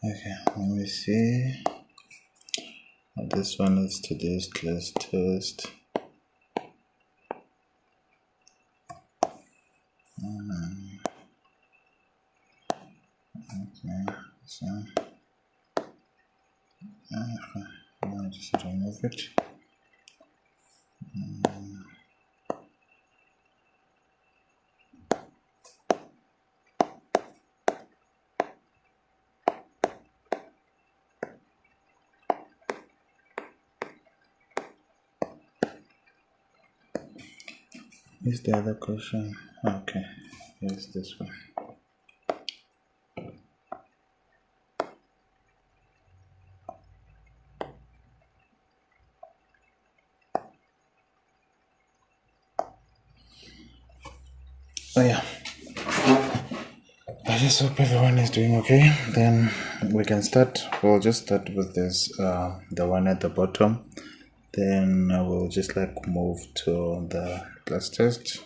Okay, let me see. This one is today's class test. Okay, so I'll just remove it. Here's the other question. Okay, here's this one. Oh yeah, I just hope everyone is doing okay. Then we can start. We'll just start with this, the one at the bottom. Then I will just move to the class test.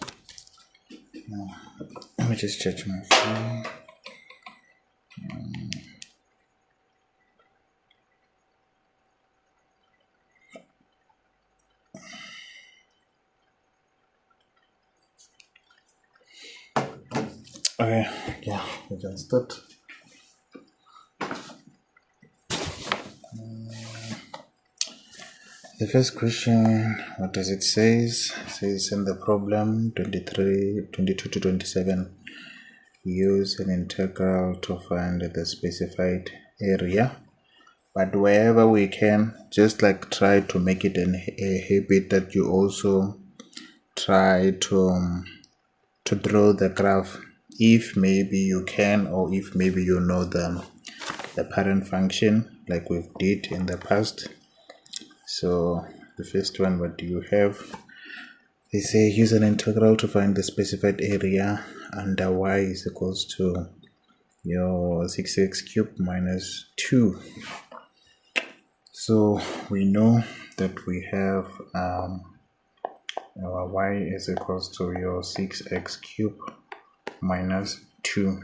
Let me just check my phone. Okay, yeah, we can start. The first question, what does it say? It says in the problem 22 to 27, use an integral to find the specified area. But wherever we can, just try to make it a habit that you also try to draw the graph, if maybe you can, or if maybe you know the parent function like we've did in the past. So the first one, what do you have? They say use an integral to find the specified area under y is equals to your 6x cubed minus 2. So we know that we have our y is equals to your 6x cubed minus 2.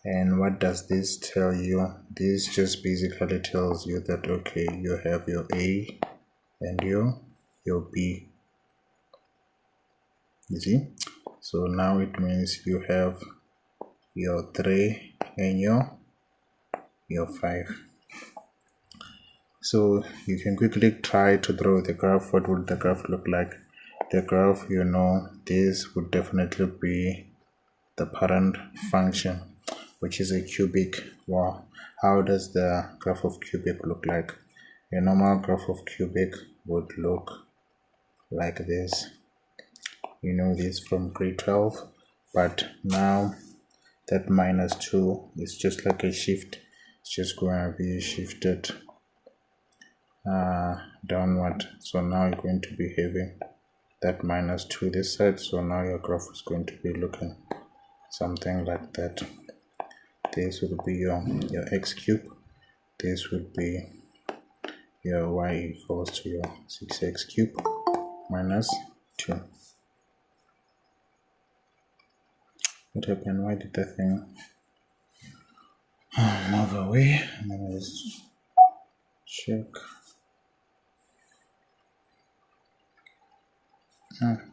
And what does this tell you? This just basically tells you that, okay, you have your A and your B. You see? So now it means you have your 3 and your 5. So you can quickly try to draw the graph. What would the graph look like? The graph, this would definitely be the parent function, which is a cubic. Wow. How does the graph of cubic look like? A normal graph of cubic would look like this. You know this from grade 12, but now that minus 2 is just like a shift. It's just going to be shifted downward. So now you're going to be having that minus 2 this side. So now your graph is going to be looking something like that. This will be your x cube. This would be your y equals to your 6x cube minus 2. What happened? Why did that thing move away? Let me just check.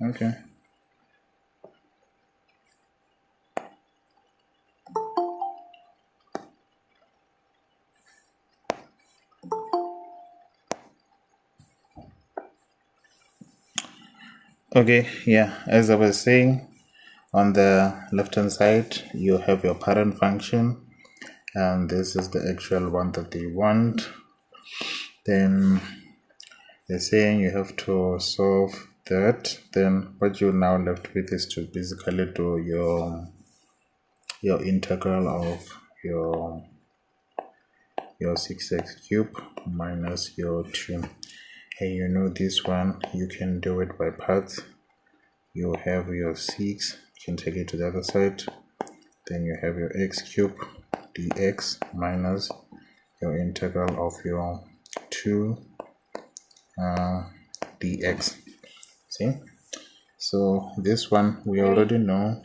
Okay. Okay, yeah, as I was saying, on the left hand side you have your parent function, and this is the actual one that they want. Then they're saying you have to solve that. Then what you're now left with is to basically do your integral of your 6x cube minus your 2. And this one you can do it by parts. You have your 6, you can take it to the other side. Then you have your x cube dx minus your integral of your 2 dx. See? So this one we already know.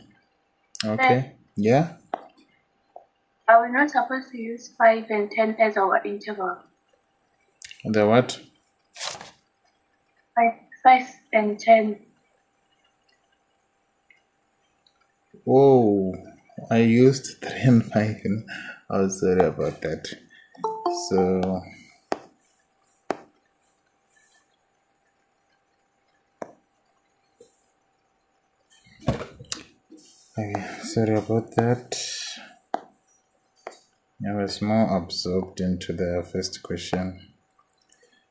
Okay. Yeah? Are we not supposed to use 5 and 10 as our interval? The what? 5 and 10. Oh, I used 3 and 5. Oh, sorry about that. So, okay, sorry about that. I was more absorbed into the first question.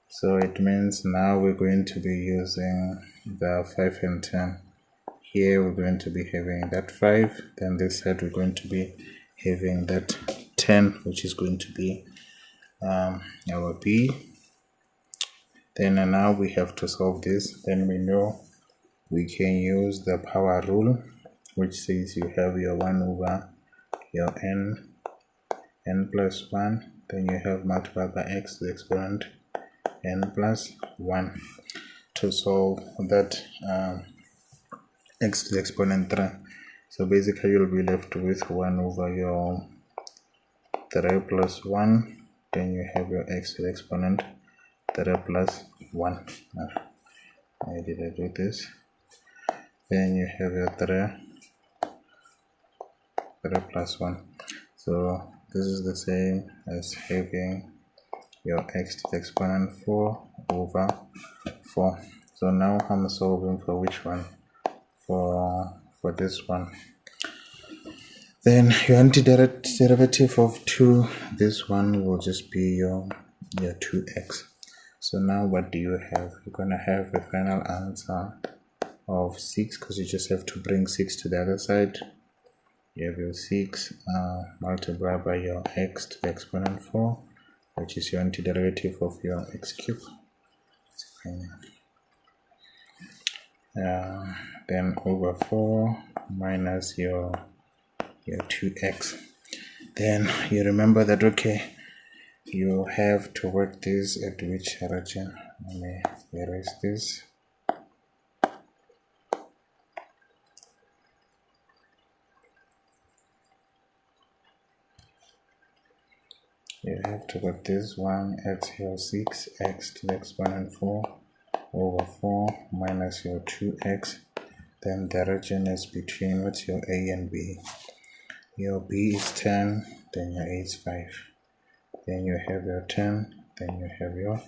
So it means now we're going to be using the 5 and 10. Here we're going to be having that 5, then this side we're going to be having that 10, which is going to be our B. Then now we have to solve this. Then we know we can use the power rule, which says you have your 1 over your n plus 1, then you have multiplied by x to the exponent n plus 1 to solve that x to the exponent 3. So basically you'll be left with 1 over your 3 plus 1, then you have your x to the exponent 3 plus 1. Why did I do this? Then you have your 3 plus 1. So this is the same as having your x to the exponent 4 over 4. So now I'm solving for which one? For this one. Then your antiderivative of 2, this one will just be your 2x. So now what do you have? You're going to have a final answer of 6, because you just have to bring 6 to the other side. You have your 6 multiplied by your x to the exponent 4, which is your antiderivative of your x cube. Then over 4 minus your 2x. Then you remember that, okay, you have to work this at which region? Let me erase this. You have to put this one at your 6x to the exponent 4 over 4 minus your 2x. Then the region is between what's your a and b. Your b is 10, then your a is 5. Then you have your 10, then you have your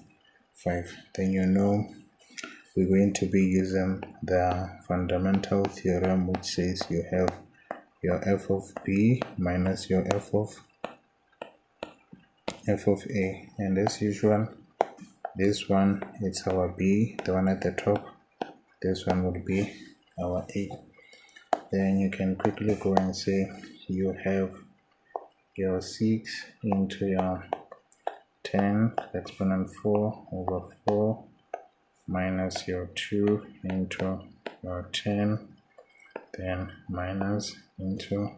5. Then you know we're going to be using the fundamental theorem, which says you have your f of b minus your f of a, and as usual, this one it's our b, the one at the top. This one will be our a. Then you can quickly go and say you have your 6 into your 10 exponent 4 over 4 minus your 2 into your 10, then minus into,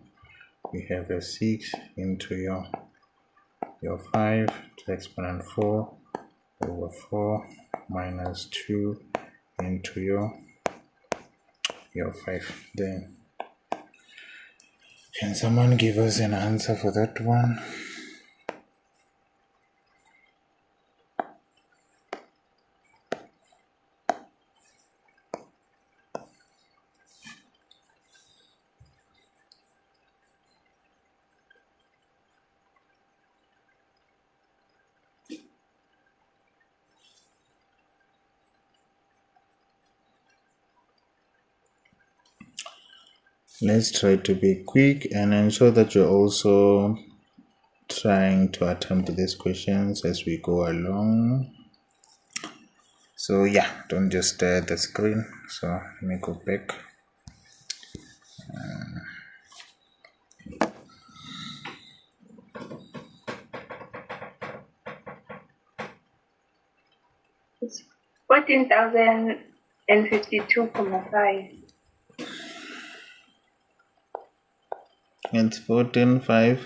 we have a 6 into your 5 to the exponent 4 over 4 minus 2 into your 5. Then can someone give us an answer for that one? Let's try to be quick and ensure that you're also trying to attempt these questions as we go along. So yeah, don't just stare at the screen. So let me go back. It's 14,052.5. It's 14,500.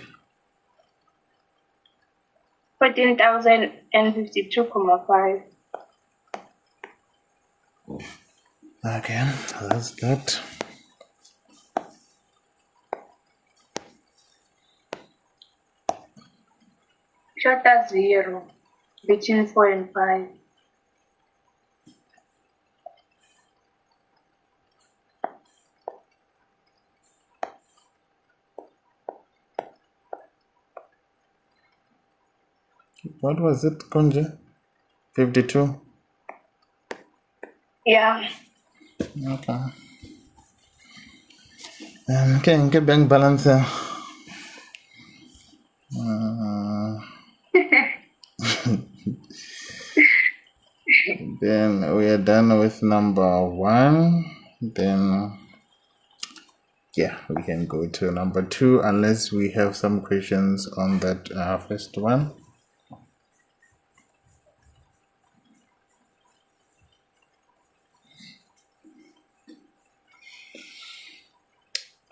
14,052.5. Okay, that's that. total 0 between 4 and 5. What was it, Konja? 52? Yeah. Okay. Okay, bank balance. Then we are done with number 1. Then, yeah, we can go to number 2 unless we have some questions on that first one.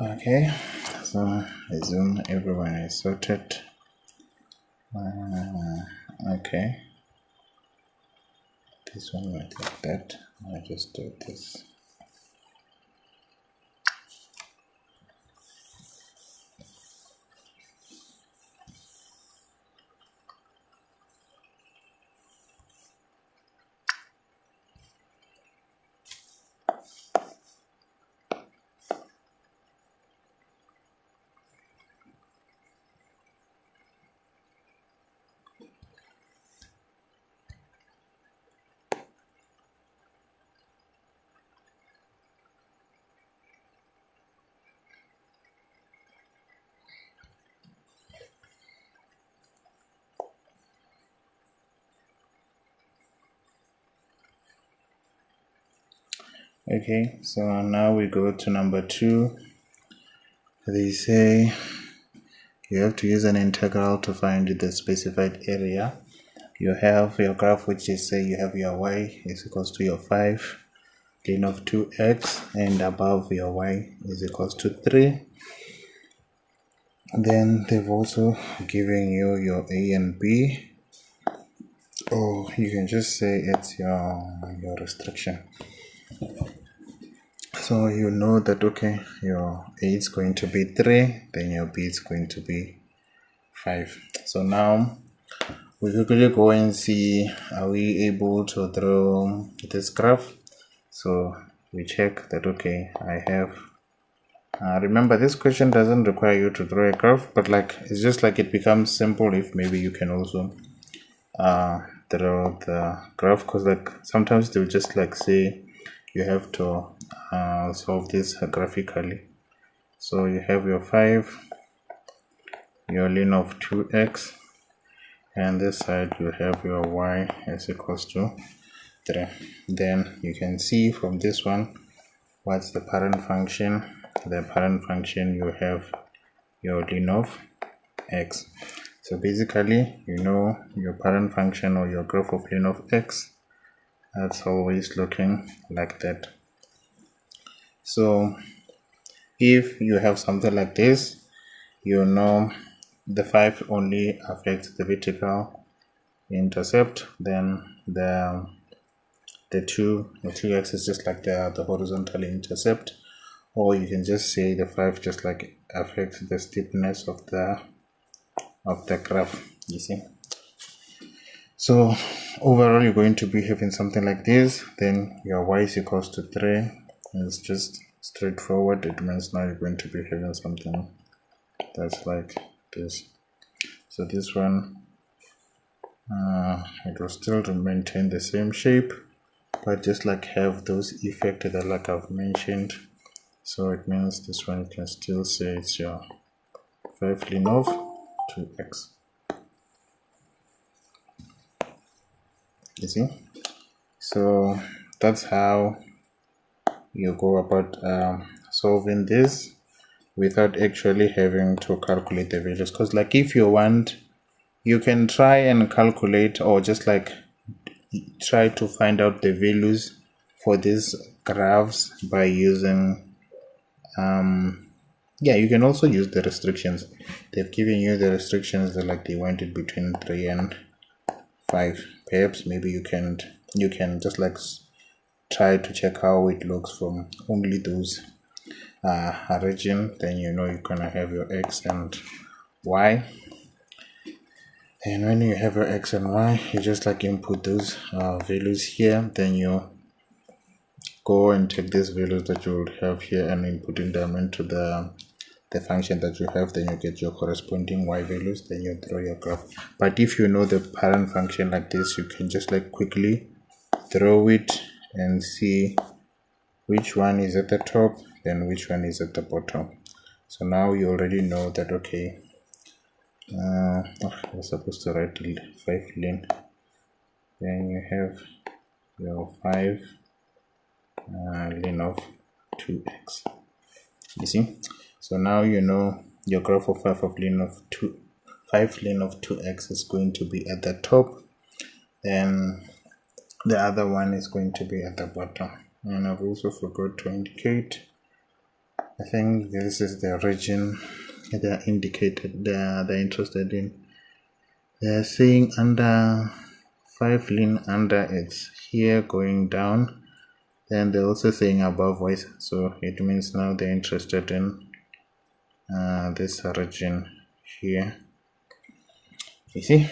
Okay, so I assume everyone is sorted. Okay, this one went like that. I just do this. Okay, so now we go to number 2. They say you have to use an integral to find the specified area. You have your graph, which is say you have your y is equals to your 5, gain of 2x, and above your y is equals to 3. Then they've also given you your a and b, or you can just say it's your restriction. So you know that, okay, your a is going to be 3, then your b is going to be 5. So now we quickly go and see, are we able to draw this graph? So we check that, okay, I have remember, this question doesn't require you to draw a graph, but like it's just like it becomes simple if maybe you can also draw the graph, because like sometimes they'll just like say you have to solve this graphically. So you have your 5, your ln of 2x, and this side you have your y is equals to 3. Then you can see from this one what's the parent function. The parent function, you have your ln of x. So basically, you know your parent function or your graph of ln of x, that's always looking like that. So if you have something like this, you know the 5 only affects the vertical intercept, then the 2x is just like the horizontal intercept, or you can just say the 5 just like affects the steepness of the graph, you see. So overall you're going to be having something like this. Then your y is equals to 3. It's just straightforward. It means now you're going to be having something that's like this. So this one it will still maintain the same shape, but just like have those effects that like I've mentioned. So it means this one you can still say it's your 5 ln of 2x. You see? So that's how you go about solving this without actually having to calculate the values. Because like if you want, you can try and calculate, or just like try to find out the values for these graphs by using yeah, you can also use the restrictions. They've given you the restrictions that like they want it between 3 and 5. Perhaps maybe you can just like try to check how it looks from only those region. Then you know you're gonna have your x and y. And when you have your x and y, you just like input those values here, then you go and take these values that you would have here and inputting them into the function that you have, then you get your corresponding y values, then you draw your graph. But if you know the parent function like this, you can just like quickly throw it and see which one is at the top, then which one is at the bottom. So now you already know that, okay, I was supposed to write 5 lin, then you have your 5 lin of 2x. You see, so now you know your graph of 5 lin of 2x is going to be at the top, and the other one is going to be at the bottom. And I've also forgot to indicate, I think this is the region they're indicated, they're interested in. They're saying under 5 lin, under it's here going down, then they're also saying above voice, so it means now they're interested in this region here, you see.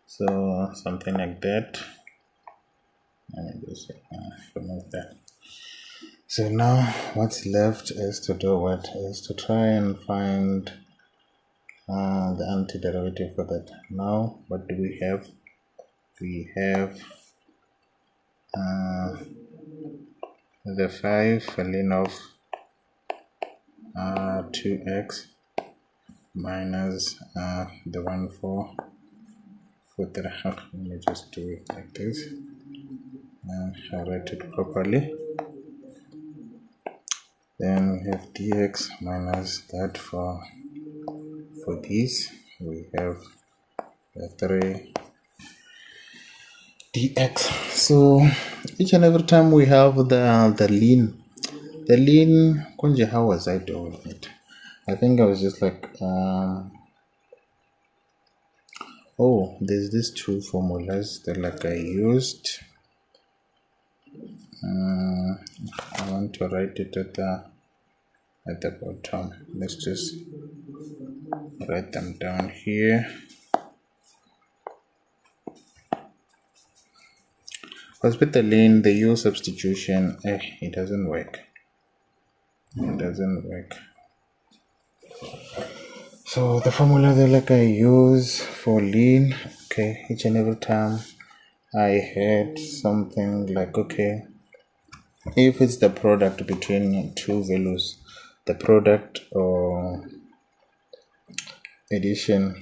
So something like that. Let me just remove that. So now what's left is to do what is to try and find the antiderivative for that. Now what do we have? We have the 5 ln of 2x minus the 1 for the half. Let me just do it like this and I'll write it properly. Then we have dx minus that for this. We have the 3 dx. So each and every time we have the ln Kunje, how was I doing it? I think I was just like oh, there's these two formulas that like I used. I want to write it at the bottom. Let's just write them down here. Because with the ln, the u substitution, it doesn't work. It doesn't work. So the formula that like I use for ln, okay, each and every time I had something like, okay, if it's the product between two values, the product or addition,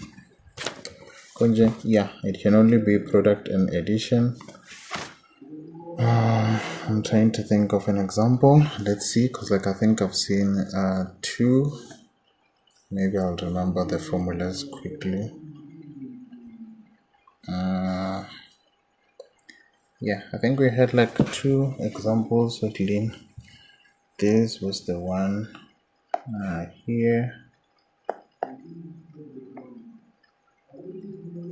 yeah, it can only be product and addition. I'm trying to think of an example. Let's see, because like I think I've seen two. Maybe I'll remember the formulas quickly. Yeah, I think we had like 2 examples of ln. This was the one here,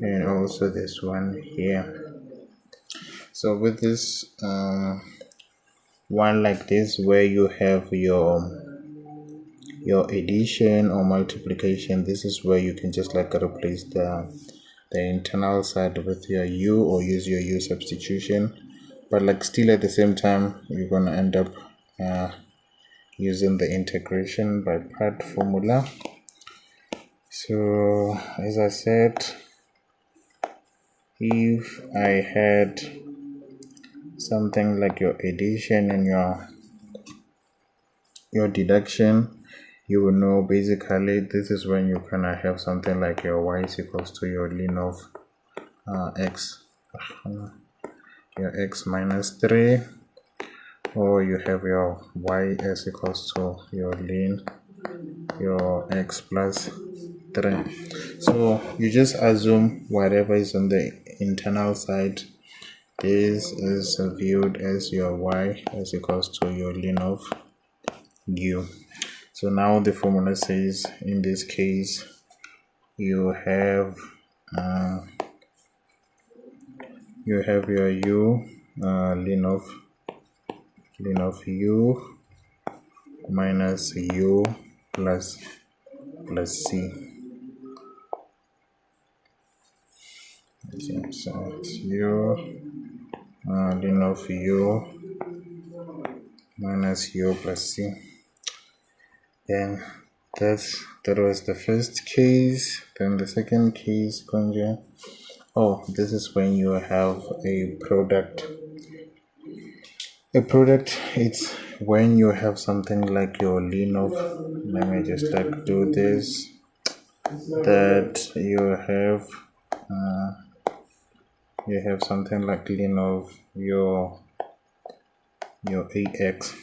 and also this one here. So with this one like this, where you have your addition or multiplication, this is where you can just like replace the internal side with your u or use your u substitution, but like still at the same time you're gonna end up using the integration by part formula. So as I said, if I had something like your addition and your deduction, you will know basically this is when you kind of have something like your y is equals to your ln of x, your x minus 3, or you have your y is equals to your ln your x plus 3. So you just assume whatever is on the internal side, this is viewed as your y is equals to your ln of u. So now the formula says in this case you have your u ln of u minus u plus c. So it's u ln of u minus u plus c. Then that was the first case. Then the second case, conjugate. Oh, this is when you have a product. A product, it's when you have something like your ln of, let me just like do this, that you have something like ln of your ax.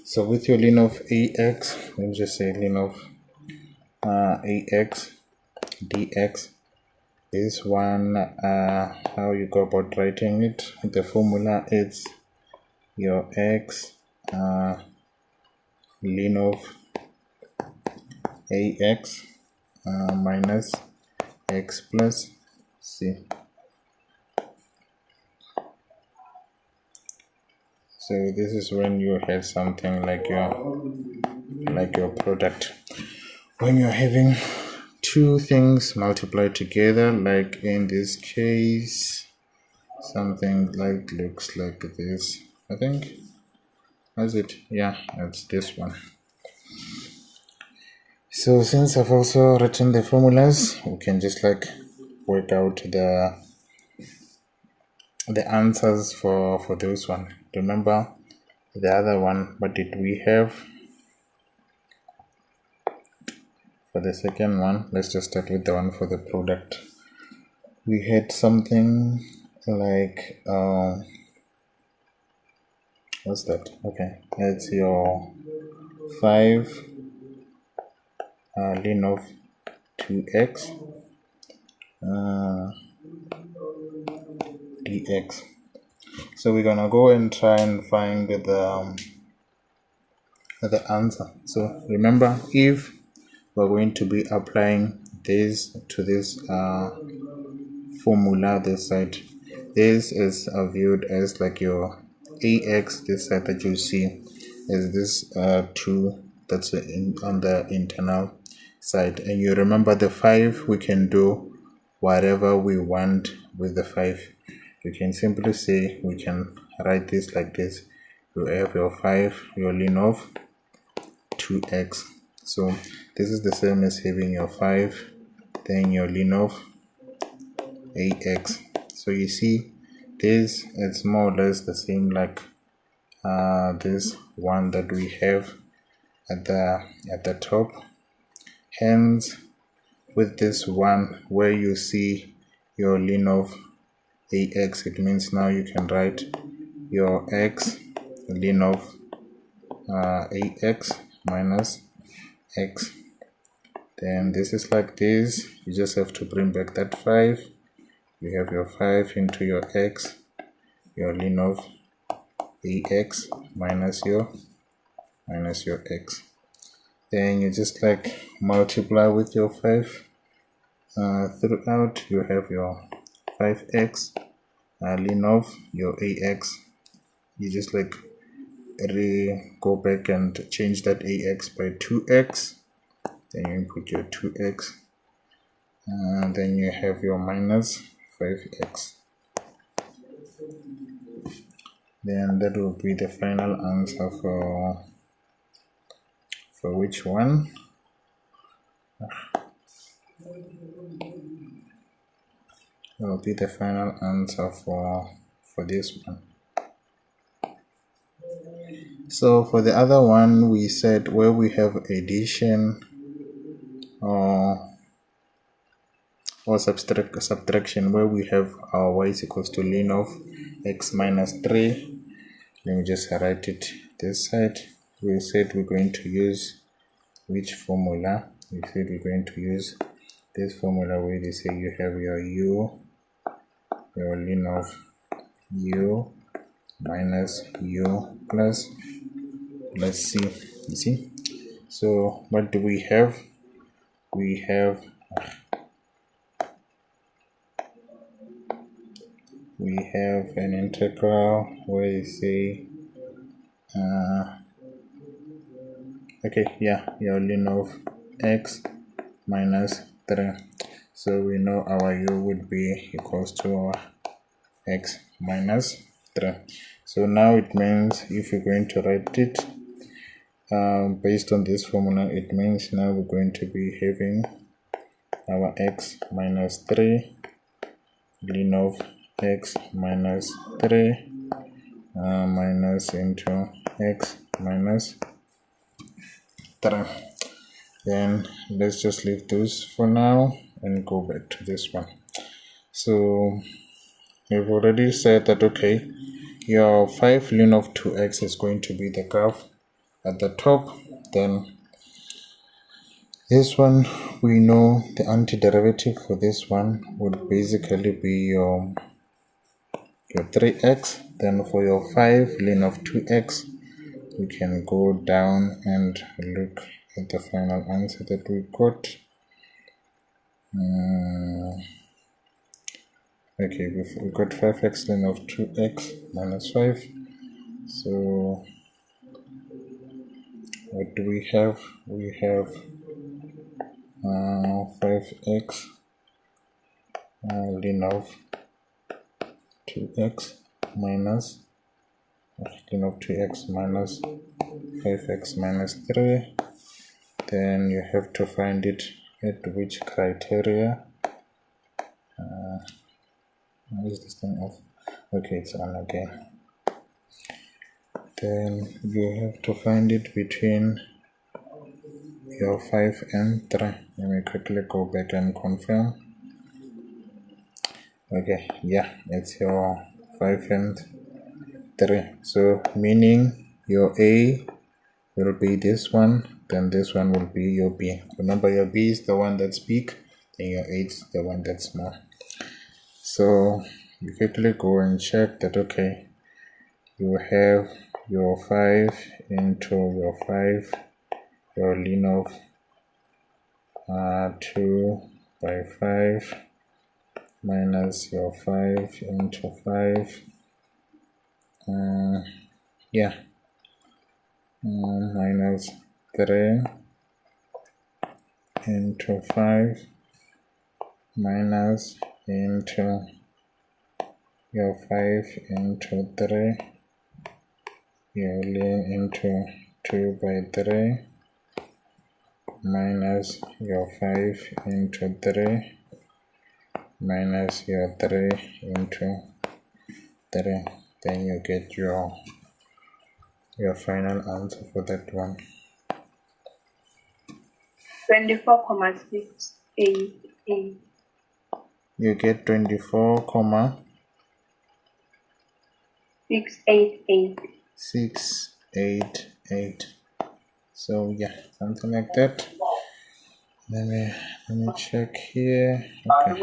So with your ln of ax, let me just say ln of ax dx. This one, how you go about writing it, the formula is your x ln of ax minus x plus c. So this is when you have something like your product. When you're having two things multiplied together, like in this case, something like looks like this. I think, is it? Yeah, it's this one. So since I've also written the formulas, we can just like work out the answers for this one. Remember the other one, what did we have for the second one? Let's just start with the one for the product. We had something like what's that? Okay, it's your 5 ln of 2x dx. So we're gonna go and try and find the answer. So remember, if we're going to be applying this to this formula, this side, this is viewed as like your ax. This side that you see is this 2 that's on the internal side, and you remember the 5, we can do whatever we want with the 5. You can simply say, we can write this like this. You have your 5, your ln of 2x. So this is the same as having your 5, then your ln of ax. So you see, this it's more or less the same like this one that we have at the top. Hence, with this one where you see your ln of ax, it means now you can write your x ln of ax minus x. Then this is like this. You just have to bring back that 5. You have your 5 into your x, your ln of ax minus your x. Then you just like multiply with your 5 throughout. You have your 5x ln of your ax. You just like go back and change that ax by 2x. Then you input your 2x, and then you have your minus 5x. Then that will be the final answer for which one? That will be the final answer for this one. So for the other one, we said where we have addition or subtraction, where we have our y is equals to ln of x minus 3. Let me just write it this side. We said we're going to use which formula? We said we're going to use this formula where they say you have your u, your ln of u minus u plus, let's see, you see. So what do we have? We have an integral where you say okay, yeah, your ln of x minus 3. So we know our u would be equals to our x minus 3. So now it means if we're going to write it based on this formula, it means now we're going to be having our x minus 3 ln of x minus 3 minus into x minus 3. Then let's just leave those for now and go back to this one. So we've already said that okay, your 5 ln of 2x is going to be the graph at the top. Then this one, we know the antiderivative for this one would basically be your 3x. Then for your 5 ln of 2x, we can go down and look at the final answer that we got. Okay, we got 5x ln of 2x minus 5. So what do we have? We have 5x ln of 2x minus ln of 2x minus 5x minus 3. Then you have to find it at which criteria. Is this thing off? Okay, it's on again. Then you have to find it between your 5 and 3. Let me quickly go back and confirm. Okay, yeah, it's your 5 and 3. So meaning your A will be this one, then this one will be your B. Remember, your B is the one that's big, then your A is the one that's small. So you quickly go and check that okay, you have your 5 into your 5, your ln of 2 by 5 minus your 5 into 5, minus 3 into 5 minus into your 5 into 3, your ln into 2 by 3 minus your 5 into 3 minus your 3 into 3. Then you get your final answer for that one. 24,688. You get 688. 688. So yeah, something like that. Let me check here. Okay.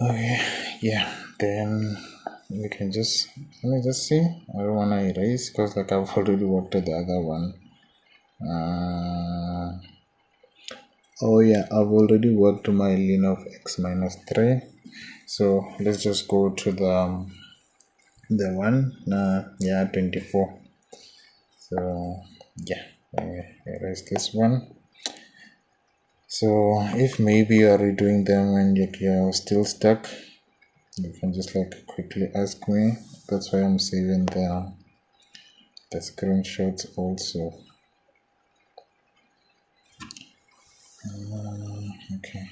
Okay, yeah, then we can just, let me just see. I don't want to erase because like I've already worked at the other one. Oh yeah, I've already worked my ln of x minus 3. So let's just go to the one, 24. So yeah, let me erase this one. So if maybe you are redoing them and you're still stuck, you can just like quickly ask me. That's why I'm saving the screenshots also. Okay.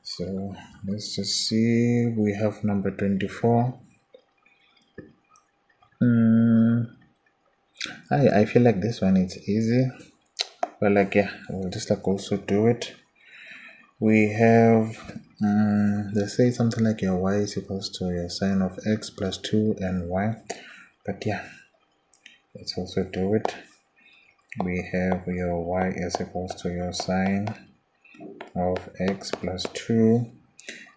So let's just see. We have number 24. I feel like this one is easy, but like yeah, we'll just like also do it. we have, let's say something like your y is equals to your sine of x plus 2 and y. But yeah, let's also do it. We have your y is equals to your sine of x plus 2,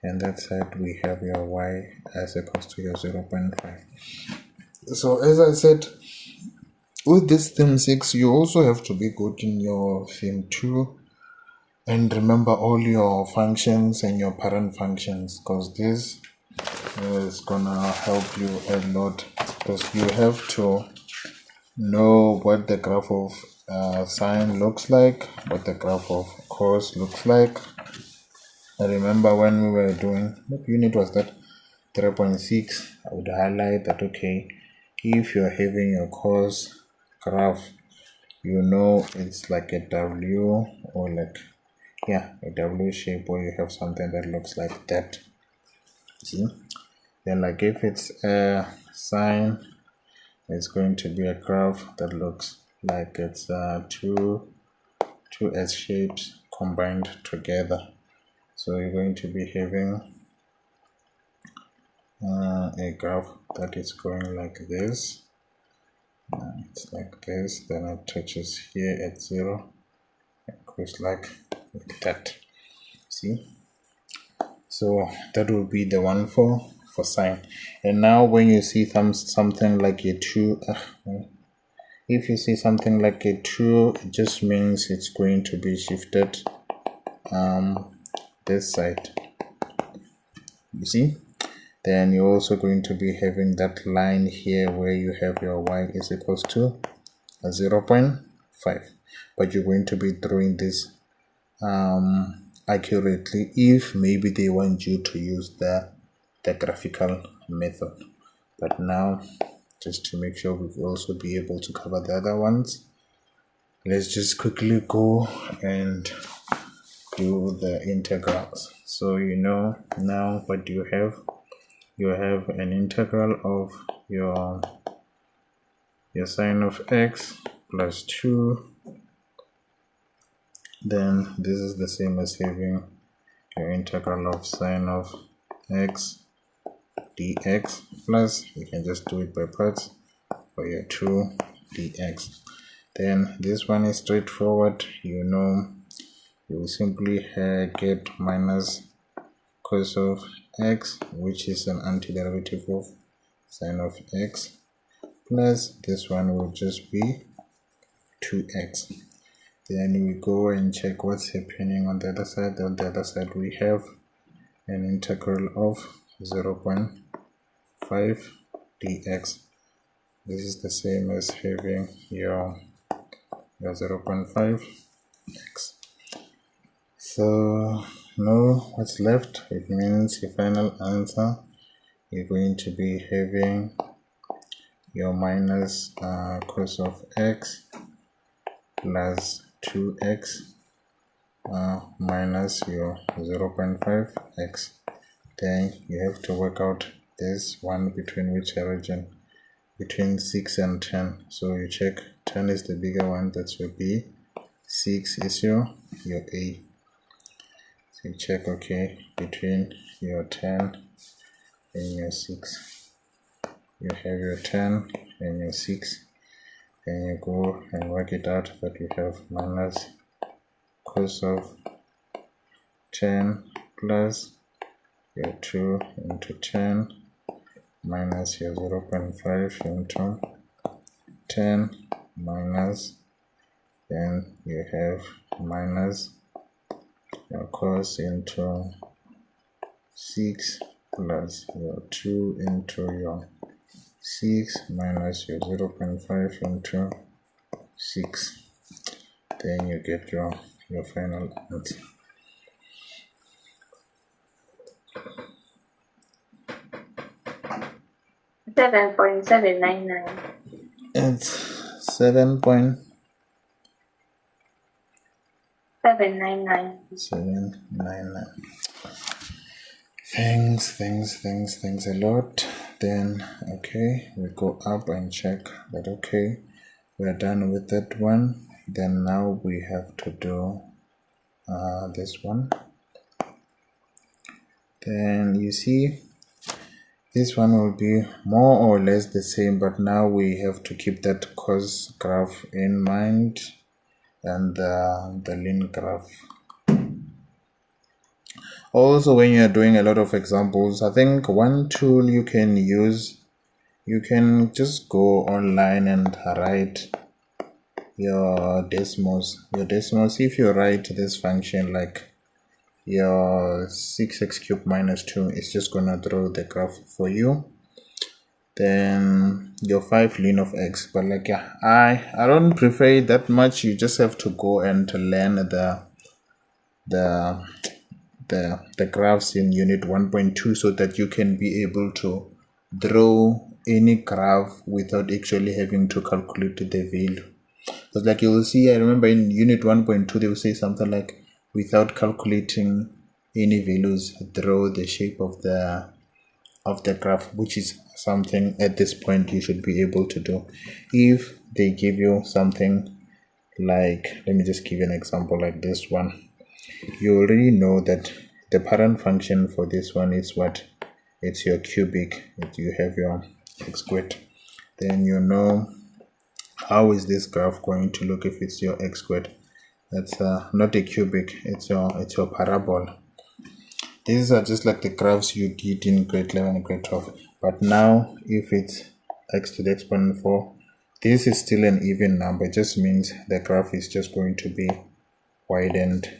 and that side we have your y as equals to your 0.5. So as I said, with this theme 6, you also have to be good in your theme 2 and remember all your functions and your parent functions, because this is gonna help you a lot, because you have to know what the graph of sine looks like, what the graph of cos looks like. I remember when we were doing, what unit was that? 3.6. I would highlight that, okay, if you're having your cos graph, you know it's like a W, or like, yeah, a W shape where you have something that looks like that. See? Then like if it's a sine, it's going to be a graph that looks like it's two S shapes combined together. So you're going to be having a graph that is going like this. It's like this, then it touches here at 0, it goes like that. See? So that will be the one for sine. And now when you see something like a 2, if you see something like a 2, it just means it's going to be shifted this side. You see? Then you're also going to be having that line here where you have your y is equals to 0.5. But you're going to be throwing this accurately if maybe they want you to use the graphical method. But now, just to make sure we will also be able to cover the other ones, let's just quickly go and do the integrals. So you know now what you have. You have an integral of your sine of x plus 2. Then this is the same as having your integral of sine of x dx plus, you can just do it by parts, for your 2 dx. Then this one is straightforward. You know, you will simply get minus cos of x, which is an antiderivative of sine of x, plus this one will just be 2x. Then we go and check what's happening on the other side. On the other side we have an integral of 0.5 dx. This is the same as having your 0.5 x. So now what's left? It means your final answer, you're going to be having your minus cos of x plus 2x minus your 0.5x. Then you have to work out this one between which region, between 6 and 10. So you check 10 is the bigger one, that's your B, 6 is your A. So you check, okay, between your 10 and your 6. You have your 10 and your 6. Then you go and work it out that you have minus cos of 10 plus your 2 into 10 minus your 0.5 into 10 minus, then you have minus your cos into 6 plus your 2 into your 6 minus your 0.5 into 6. Then you get your final answer. $7.799. It's 7.799. Thanks a lot. Then okay, we go up and check that okay, we're done with that one. Then now we have to do this one. Then you see this one will be more or less the same, but now we have to keep that cos graph in mind and the ln graph. Also, when you're doing a lot of examples, I think one tool you can use, you can just go online and write your Desmos. If you write this function like your 6x cubed minus 2, it's just gonna draw the graph for you. Then your 5 ln of x, but like, yeah, I don't prefer it that much. You just have to go and learn the graphs in unit 1.2 so that you can be able to draw any graph without actually having to calculate the value. Because like you will see, I remember in unit 1.2 they will say something like, without calculating any values, draw the shape of the graph, which is something at this point you should be able to do. If they give you something like, let me just give you an example like this one, you already know that the parent function for this one is what? It's your cubic. You have your x squared. Then you know how is this graph going to look if it's your x squared. That's not a cubic, it's your parabola. These are just like the graphs you did in grade 11 and grade 12. But now if it's x to the exponent 4, this is still an even number. It just means the graph is just going to be widened.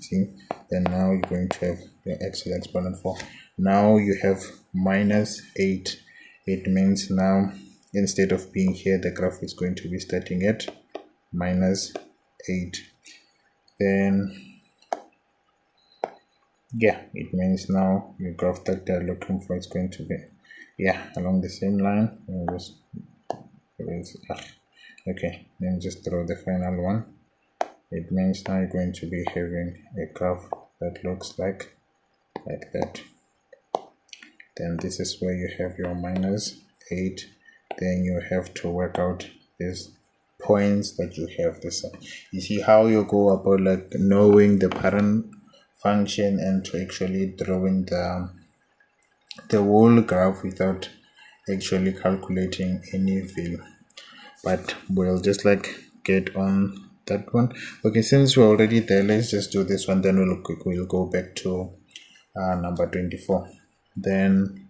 See, then now you're going to have your x to the exponent 4. Now you have minus 8. It means now instead of being here, the graph is going to be starting at minus 8. Then yeah, it means now your graph that they're looking for is going to be, yeah, along the same line. Just okay, then just draw the final one. It means now you're going to be having a graph that looks like that. Then this is where you have your minus 8. Then you have to work out these points that you have this. You see how you go about like knowing the parent function and to actually drawing the whole graph without actually calculating any value. But we'll just like get on that one. Okay, since we're already there, let's just do this one, then we'll go back to number 24. Then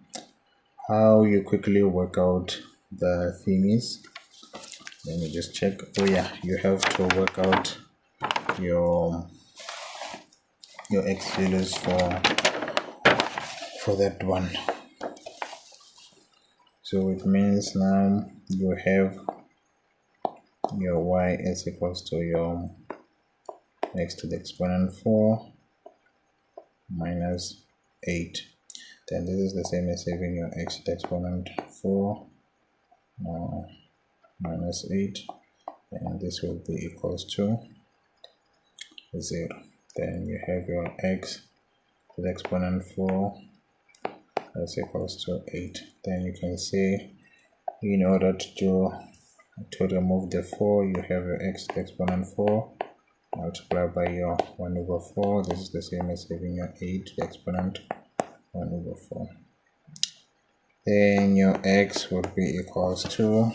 how you quickly work out the thingies. Let me just check. Oh yeah, you have to work out your x values for that one. So it means now you have your y is equals to your x to the exponent 4 minus 8. Then this is the same as having your x to the exponent 4 minus 8, and this will be equals to 0. Then you have your x to the exponent 4 that's equals to 8. Then you can say, in order to remove the 4, you have your x to the exponent 4 multiplied by your 1 over 4. This is the same as having your 8 to the exponent 1 over 4. Then your x would be equals to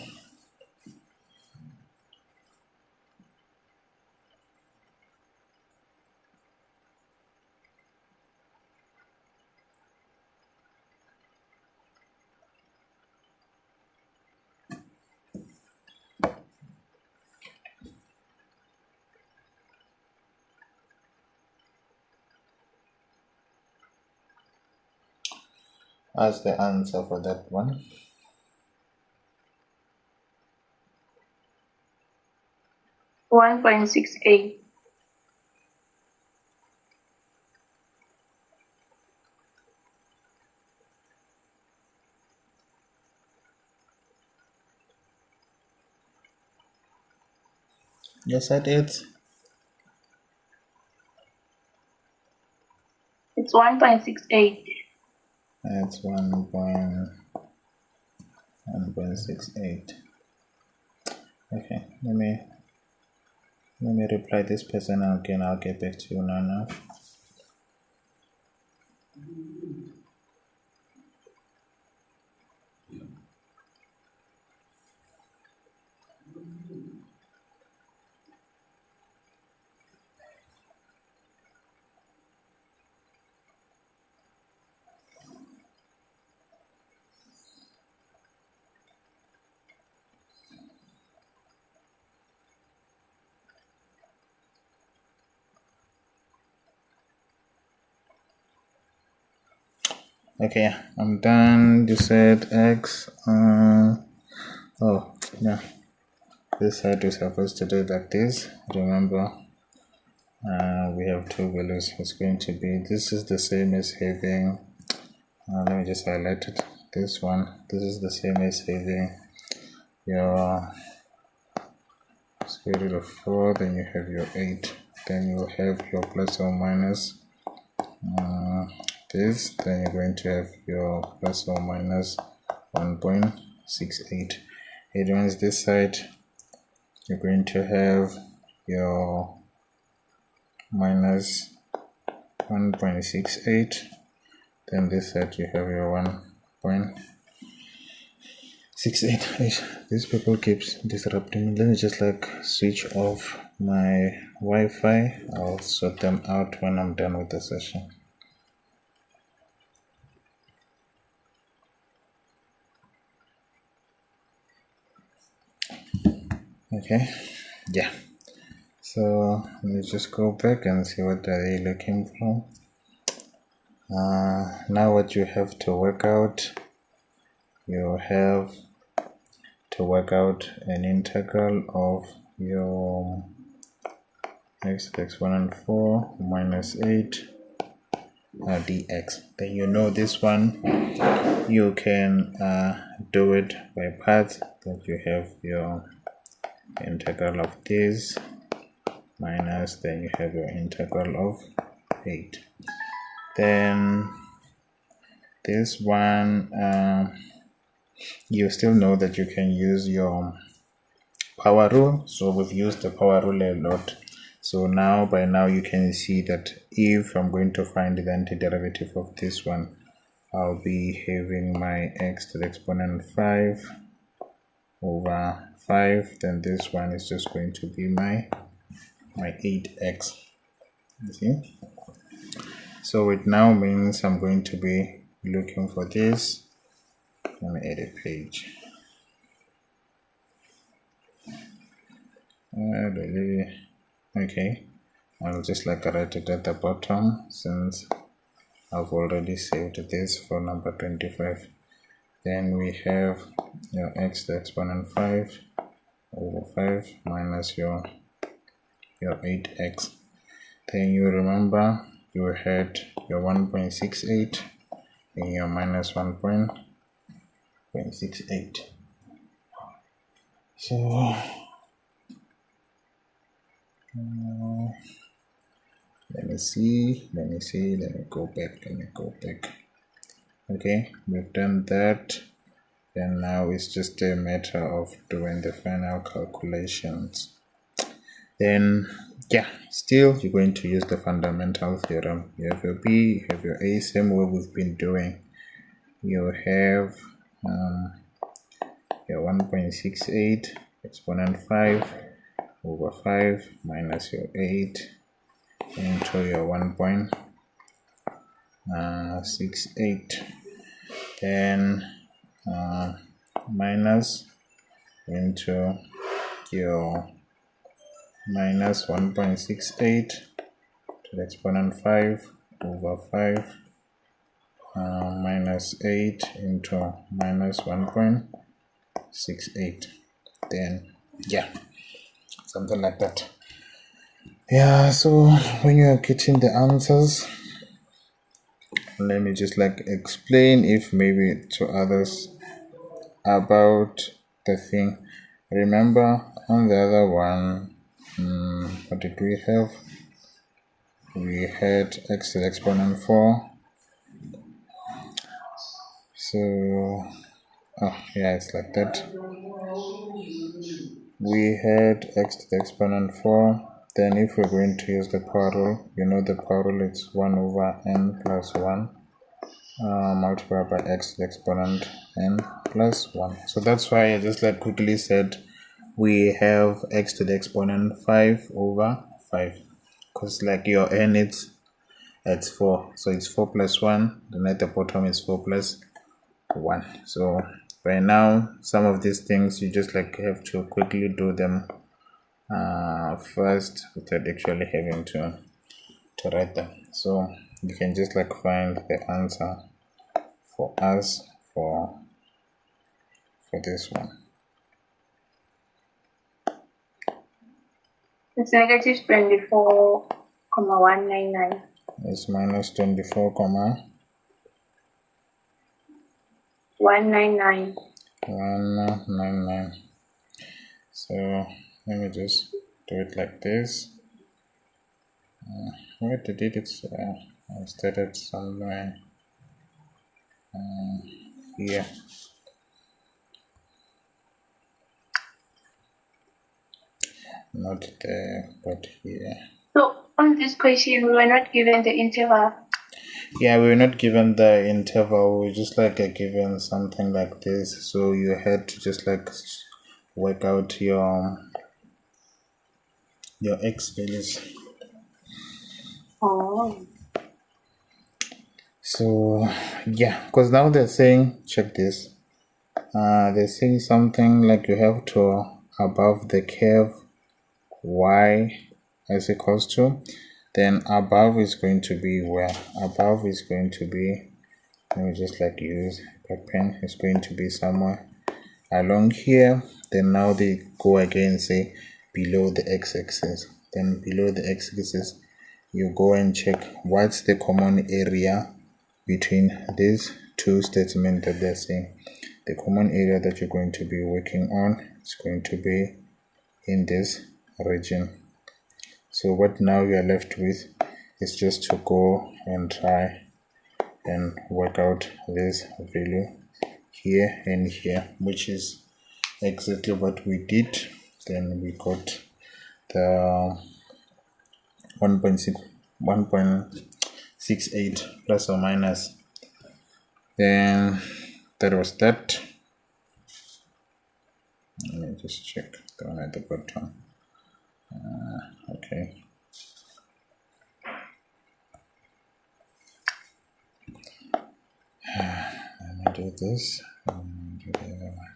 as the answer for that one. $1.68. Yes, I did. It's 1.68. That's 1.68. Okay, let me reply this person again. I'll get back to you now. Okay, yeah, I'm done. You said x. Oh, yeah. This side is supposed to do like this. Remember, we have two values. It's going to be, this is the same as having, let me just highlight it. This one, this is the same as having your square root of 4, then you have your 8, then you have your plus or minus this, then you're going to have your plus or minus 1.68. It means this side you're going to have your minus 1.68, then this side you have your 1.68. These people keeps disrupting me. Let me just switch off my Wi-Fi. I'll sort them out when I'm done with the session. Okay, yeah, so let's just go back and see what are they looking for. Now what you have to work out, you have to work out an integral of your x to the exponent 4 minus 8 dx. Then you know this one, you can do it by parts, that you have your integral of this minus, then you have your integral of 8. Then this one, you still know that you can use your power rule, so we've used the power rule a lot. So now, by now, you can see that if I'm going to find the antiderivative of this one, I'll be having my x to the exponent 5 over 5, then this one is just going to be my 8x. You see? So it now means I'm going to be looking for this. Let me add a page. Okay, I'll just write it at the bottom, since I've already saved this for number 25. Then we have your x to the exponent 5 over 5 minus your 8x. Then you remember you had your 1.68 and your minus 1.68. So let me go back. Okay, we've done that. Then now it's just a matter of doing the final calculations. Then yeah, still you're going to use the fundamental theorem. You have your B, you have your A, same way we've been doing. You have your 1.68 exponent 5 over 5 minus your 8 into your 1.68, then minus into your minus 1.68 to the exponent 5 over 5 minus 8 into minus 1.68. Then yeah, something like that. Yeah, so when you are getting the answers, let me just explain, if maybe to others, about the thing. Remember on the other one, what did we have? We had x to the exponent 4. So yeah, it's like that. We had x to the exponent 4. Then if we're going to use the power rule, you know the power rule is 1 over n plus 1 multiplied by x to the exponent n plus 1. So that's why I just quickly said we have x to the exponent 5 over 5, because your n, it's 4, so it's 4 plus 1, then at the bottom is 4 plus 1. So by now, some of these things you just have to quickly do them first, without actually having to write them. So you can just find the answer for us for this one. It's negative 24,199. It's minus 24, 199. 199. So let me just do it like this. Where did it? I started somewhere here. Not there, but here. So on this question, we were not given the interval. Yeah, we were not given the interval. We were just like given something like this. So you had to just like work out your x values. Oh. So yeah, because now they're saying, check this. They're saying something like you have to above the curve y is equals to, then above is going to be where? Above is going to be, let me just like use a pen, it's going to be somewhere along here. Then now they go again, say below the x-axis. Then below the x-axis, you go and check what's the common area between these two statements that they're saying. The common area that you're going to be working on is going to be in this region. So what now we are left with is just to go and try and work out this value here and here, which is exactly what we did. Then we got the 1.68 plus or minus. Then that was that. Let me just check the one at the bottom. Okay. Let me do this. Let me do the other one.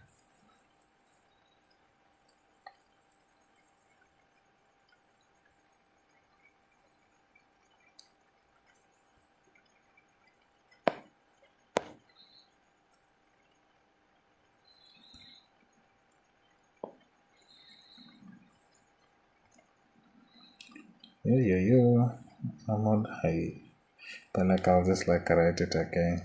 I'm on high, but like I'll just like write it again.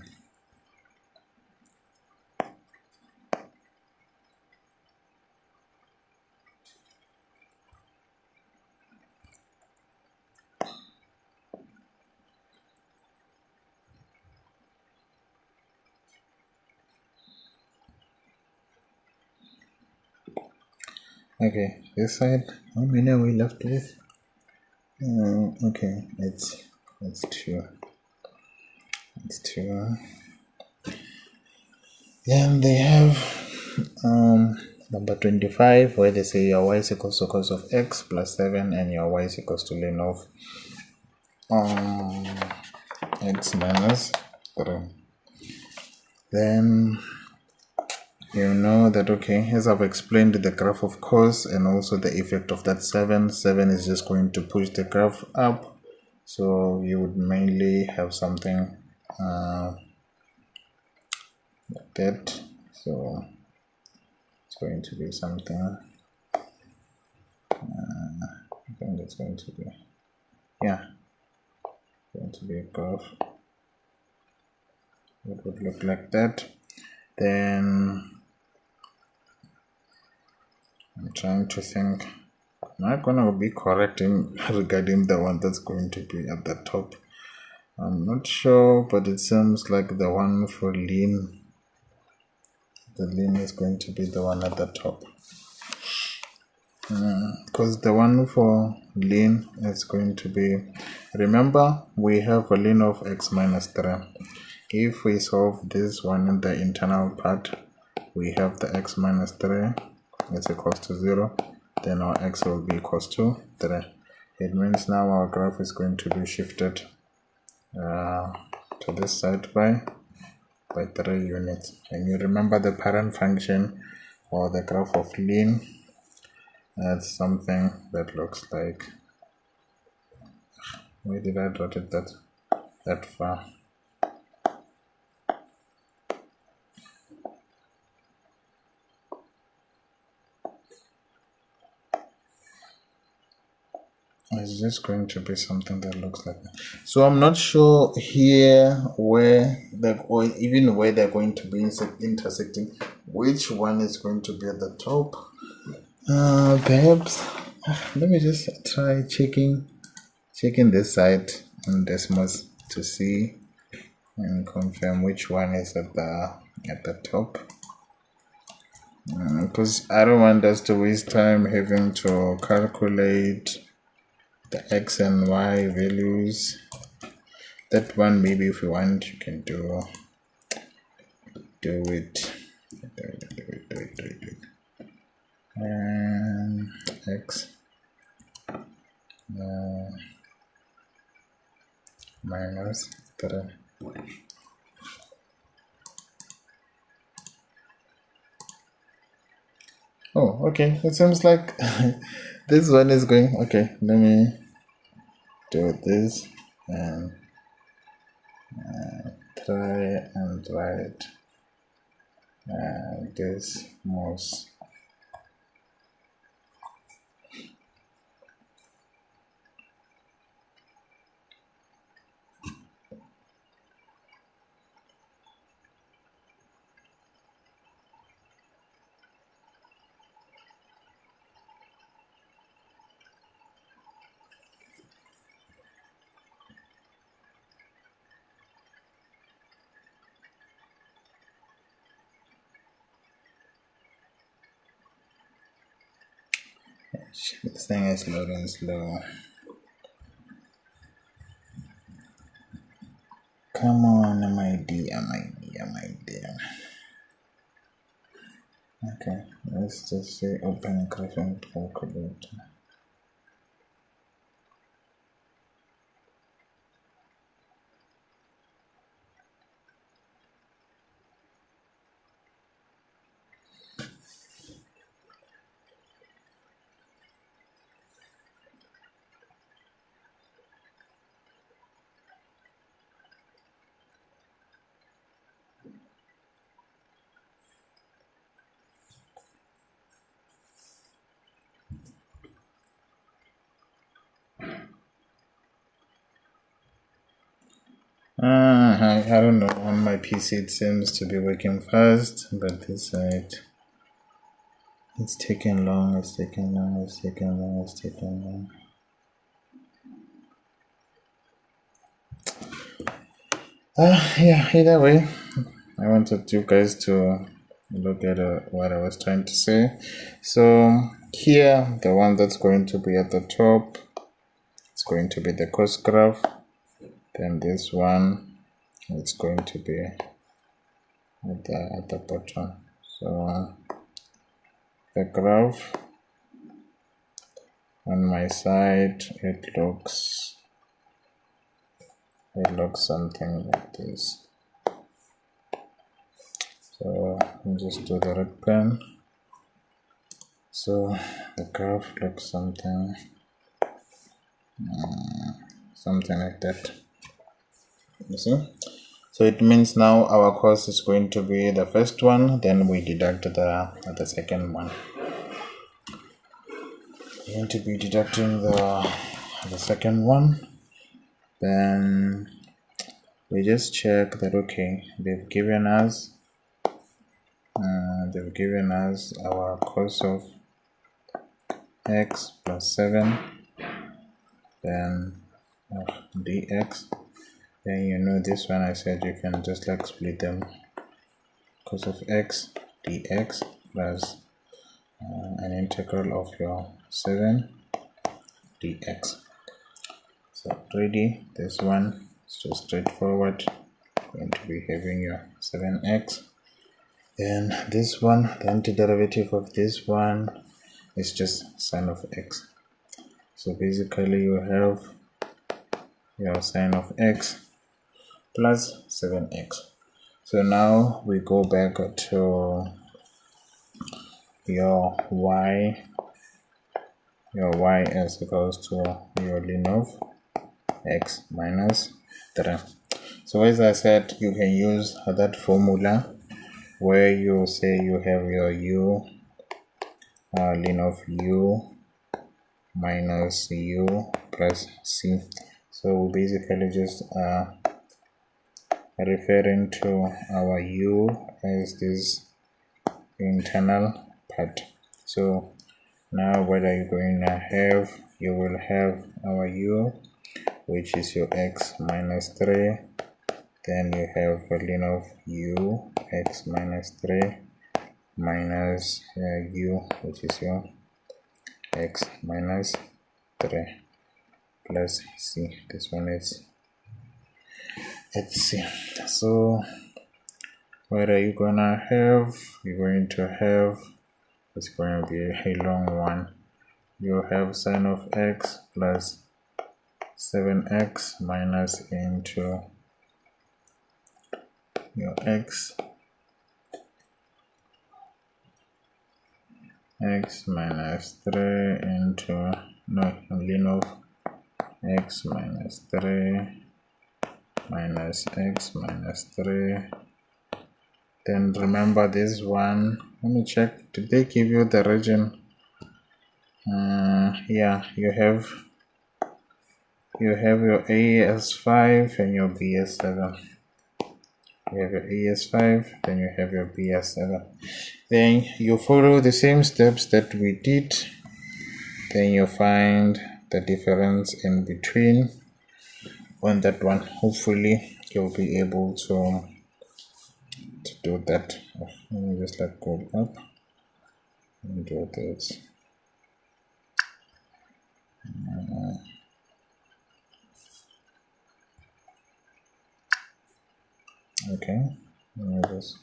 Okay, this side, how many are we left with? Okay, it's two. It's two. Then they have number 25, where they say your y is equals to cos of x plus 7 and your y is equals to ln of x minus 3. Then you know that, okay, as I've explained the graph of cos and also the effect of that 7 is just going to push the graph up. So you would mainly have something like that. So it's going to be something, I think it's going to be, yeah, going to be a graph. It would look like that. Then I'm trying to think, am I gonna be correct regarding the one that's going to be at the top? I'm not sure, but it seems like the one for lean, the lean is going to be the one at the top. Because the one for lean is going to be, remember we have a lean of x minus 3. If we solve this one in the internal part, we have the x minus 3 is equals to 0, then our x will be equals to 3. It means now our graph is going to be shifted to this side by 3 units. And you remember the parent function or the graph of lean, that's something that looks like, where did I draw it that far? it's just going to be something that looks like that. So I'm not sure here where or even where they're going to be intersecting, which one is going to be at the top. Perhaps let me just try checking this side on Desmos to see and confirm which one is at the top, because I don't want us to waste time having to calculate the x and y values. That one, maybe if you want, you can do it. And x minus 3. Oh, okay. It seems like this one is going. Okay, let me do this and try and write this most. This thing is loading slow. Come on, my dear. Okay, let's just say open current calculator. I don't know, on my PC it seems to be working fast, but this side it's taking long. Yeah, either way, I wanted you guys to look at what I was trying to say. So here, the one that's going to be at the top, it's going to be the cost graph. Then this one, it's going to be at the bottom. So the graph on my side, it looks something like this. So I'll just do the red pen. So the graph looks something like that. You see? So it means now our cost is going to be the first one, then we deduct the second one. We're going to be deducting the second one. Then we just check that, okay, they've given us our cost of x plus 7, then dx. Then you know this one, I said you can just like split them. Cost of x dx plus an integral of your 7 dx. So already this one is just straightforward. Going to be having your 7x. Then this one, the antiderivative of this one is just sine of x. So basically you have your sine of x plus 7x. So now we go back to your y is equals to your ln of x minus 3. So as I said, you can use that formula where you say you have your u ln of u minus u plus c. So we basically just referring to our u as this internal part. So now what are you going to have? You will have our u, which is your x minus 3. Then you have a ln of u x minus 3 minus u, which is your x minus 3 plus c. This one is at c. So what are you gonna have? You're going to have, it's going to be a long one. You have sine of x plus 7x minus into your x minus 3 into ln of x minus 3 minus x minus 3. Then remember this one, let me check, did they give you the region? Yeah, you have your a as 5 and your b as 7. You have your a as 5, then you have your b as 7. Then you follow the same steps that we did, then you find the difference in between on that one. Hopefully you'll be able to do that. Let me just go up and do this. Okay, let me just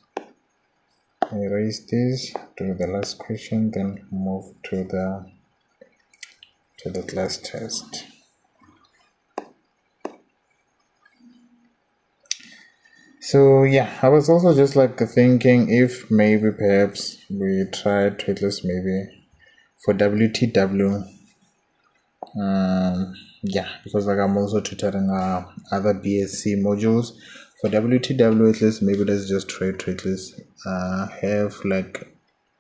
erase this, do the last question, then move to the class test. So yeah, I was also just thinking if maybe perhaps we try to at least maybe for WTW, yeah, because I'm also tutoring other BSc modules. For WTW, at least maybe let's just try to at least have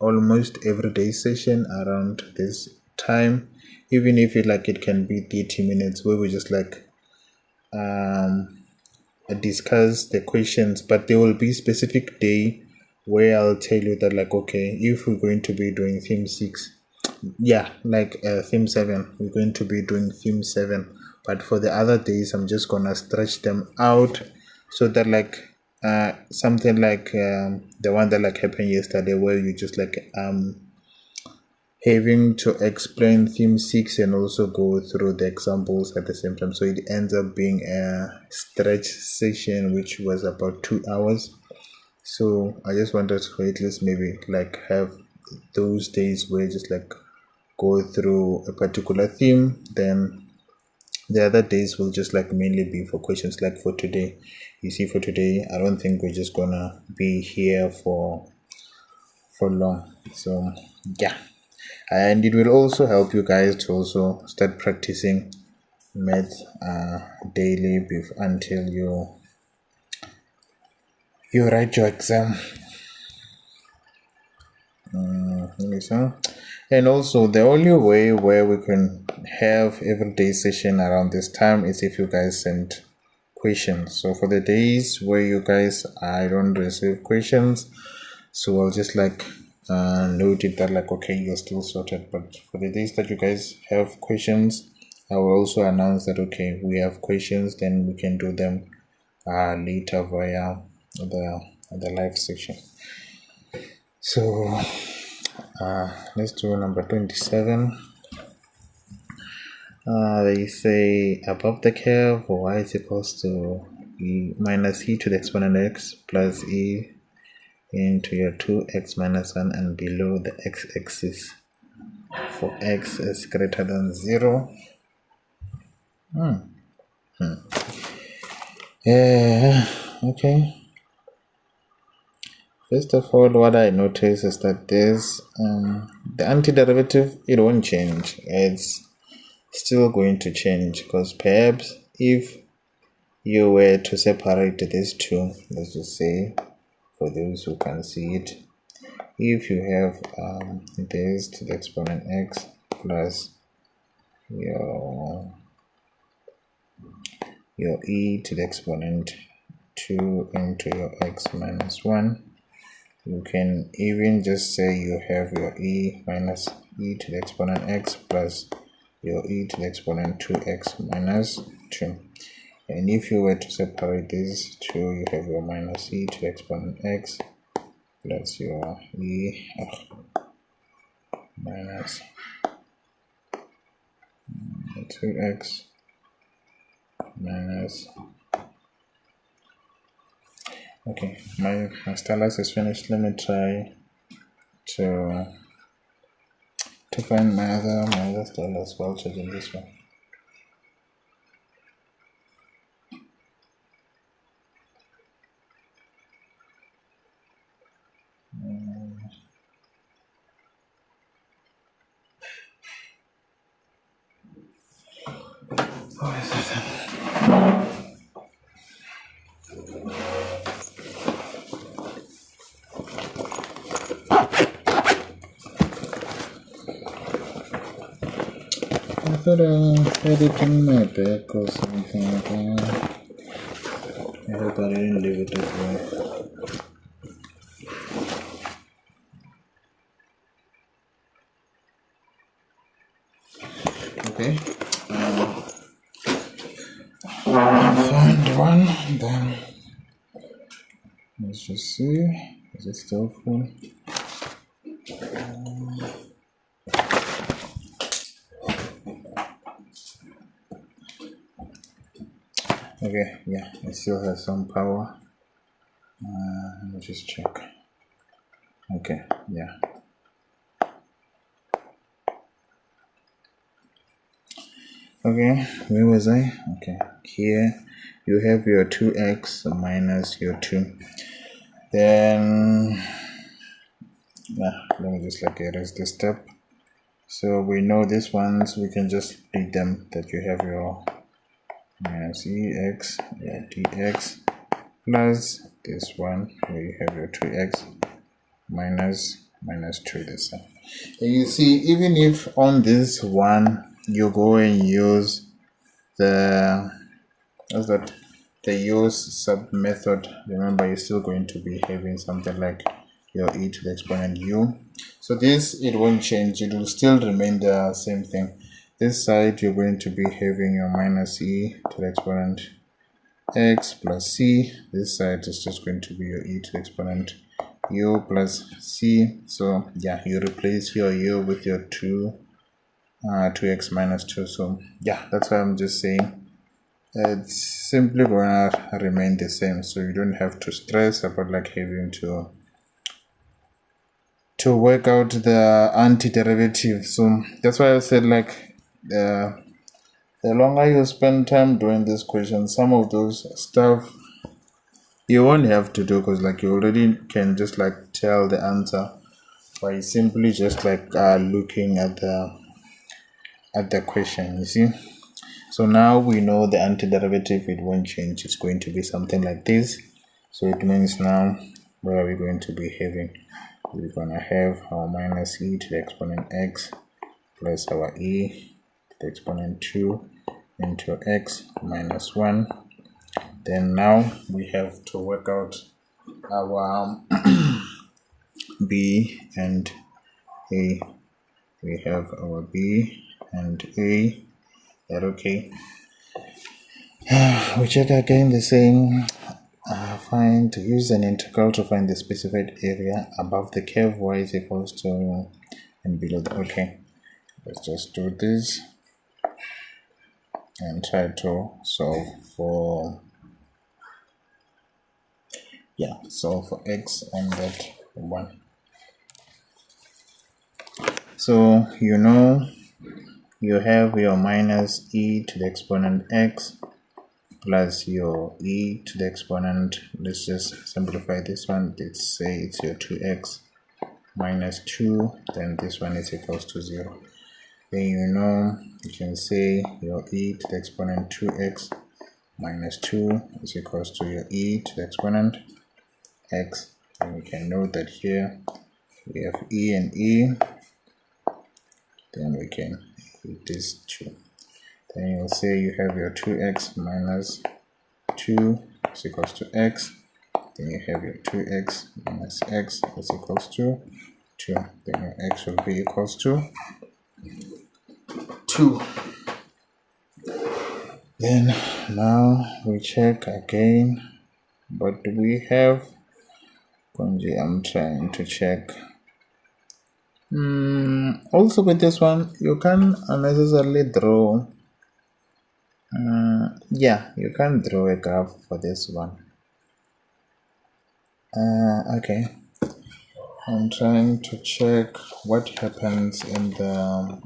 almost everyday session around this time, even if it can be 30 minutes where we just discuss the questions, but there will be specific day where I'll tell you that okay, if we're going to be doing theme 6, yeah, theme 7, we're going to be doing theme 7, but for the other days I'm just gonna stretch them out so that something the one that happened yesterday where you just having to explain theme 6 and also go through the examples at the same time, so it ends up being a stretch session which was about 2 hours. So I just wanted to at least maybe have those days where just go through a particular theme, then the other days will just mainly be for questions. For today, you see, for today I don't think we're just gonna be here for long. So yeah, and it will also help you guys to also start practicing math daily until you write your exam. And also the only way where we can have everyday session around this time is if you guys send questions. So for the days where you guys I don't receive questions, so I'll just note it that okay, you're still sorted. But for the days that you guys have questions, I will also announce that okay, we have questions, then we can do them later via the live session. So let's do number 27. They say above the curve y is equals to e minus e to the exponent x plus e into your 2x minus 1, and below the x-axis for x is greater than 0. Yeah, okay. First of all, what I notice is that there's the antiderivative, it won't change. It's still going to change, because perhaps if you were to separate these two, let's just say for those who can see it, if you have this to the exponent x plus your your e to the exponent 2 into your x minus 1. You can even just say you have your e minus e to the exponent x plus your e to the exponent 2x minus 2. And if you were to separate these two, you have your minus e to the exponent x plus your e minus 2x minus. Okay, my stylus is finished. Let me try to find my other stylus while checking this one. I thought I had it in my back or something like that. I hope I didn't leave it that way. Okay. I found one. Then let's just see. Is it still full? Okay, yeah, it still has some power. Let me just check. Okay, yeah. Okay, where was I? Okay, here you have your 2x minus your 2. Then, let me just erase this step. So we know these ones, we can just read them, that you have your minus ex, your dx, plus this one, where you have your 2x minus 2 this time. And you see, even if on this one, you go and use the use sub method, remember you're still going to be having something like your e to the exponent u. So this, it won't change, it will still remain the same thing. This side you're going to be having your minus e to the exponent x plus c. This side is just going to be your e to the exponent u plus c. So yeah, you replace your u with your 2x minus 2. So yeah, that's why I'm just saying it's simply gonna remain the same, so you don't have to stress about having to work out the antiderivative. So that's why I said the longer you spend time doing this question, some of those stuff you won't have to do, because you already can just tell the answer by simply just looking at the question, you see. So now we know the antiderivative, it won't change, it's going to be something like this. So it means now, what are we going to be having? We're going to have our minus e to the exponent x plus our e to the exponent 2 into x minus 1. Then now we have to work out our b and a. We have our b and a. That okay? We check again the same. Use an integral to find the specified area above the curve y is equals to and below the. Okay, let's just do this and try to solve for x and that 1. So you have your minus e to the exponent x plus your e to the exponent, let's just simplify this one, let's say it's your 2x minus 2, then this one is equals to 0. Then you can say your e to the exponent 2x minus 2 is equals to your e to the exponent x, and we can note that here we have e and e, then we can equate these two. then you'll say you have your 2x minus 2 is equals to x. Then you have your 2x minus x is equals to 2. Then your x will be equals to 2. Then now we check again. What do we have? I'm trying to check. Also with this one, you can unnecessarily draw. Yeah, you can draw a graph for this one. Okay. I'm trying to check what happens in the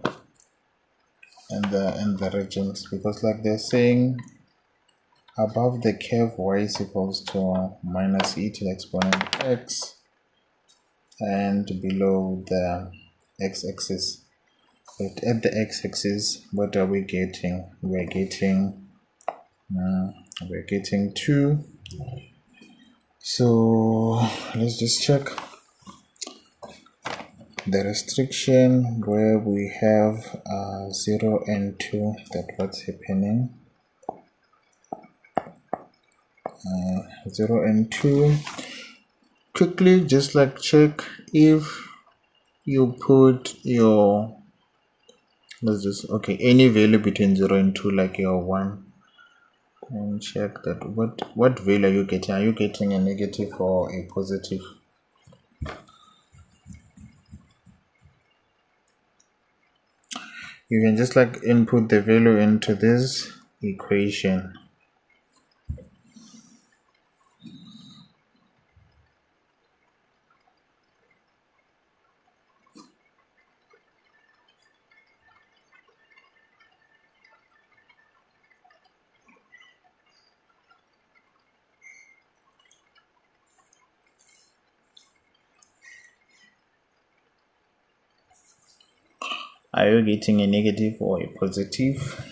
regions, because like they're saying above the curve y is equals to minus e to the exponent x, and below the x-axis. But at the x-axis, what are we getting? We're getting 2. So let's just check the restriction where we have 0 and 2, that what's happening. 0 and 2. Quickly just like check if you put your, let's just, okay, any value between 0 and 2, like your 1, and check that what value are you getting. Are you getting a negative or a positive? You can just like input the value into this equation. Are you getting a negative or a positive?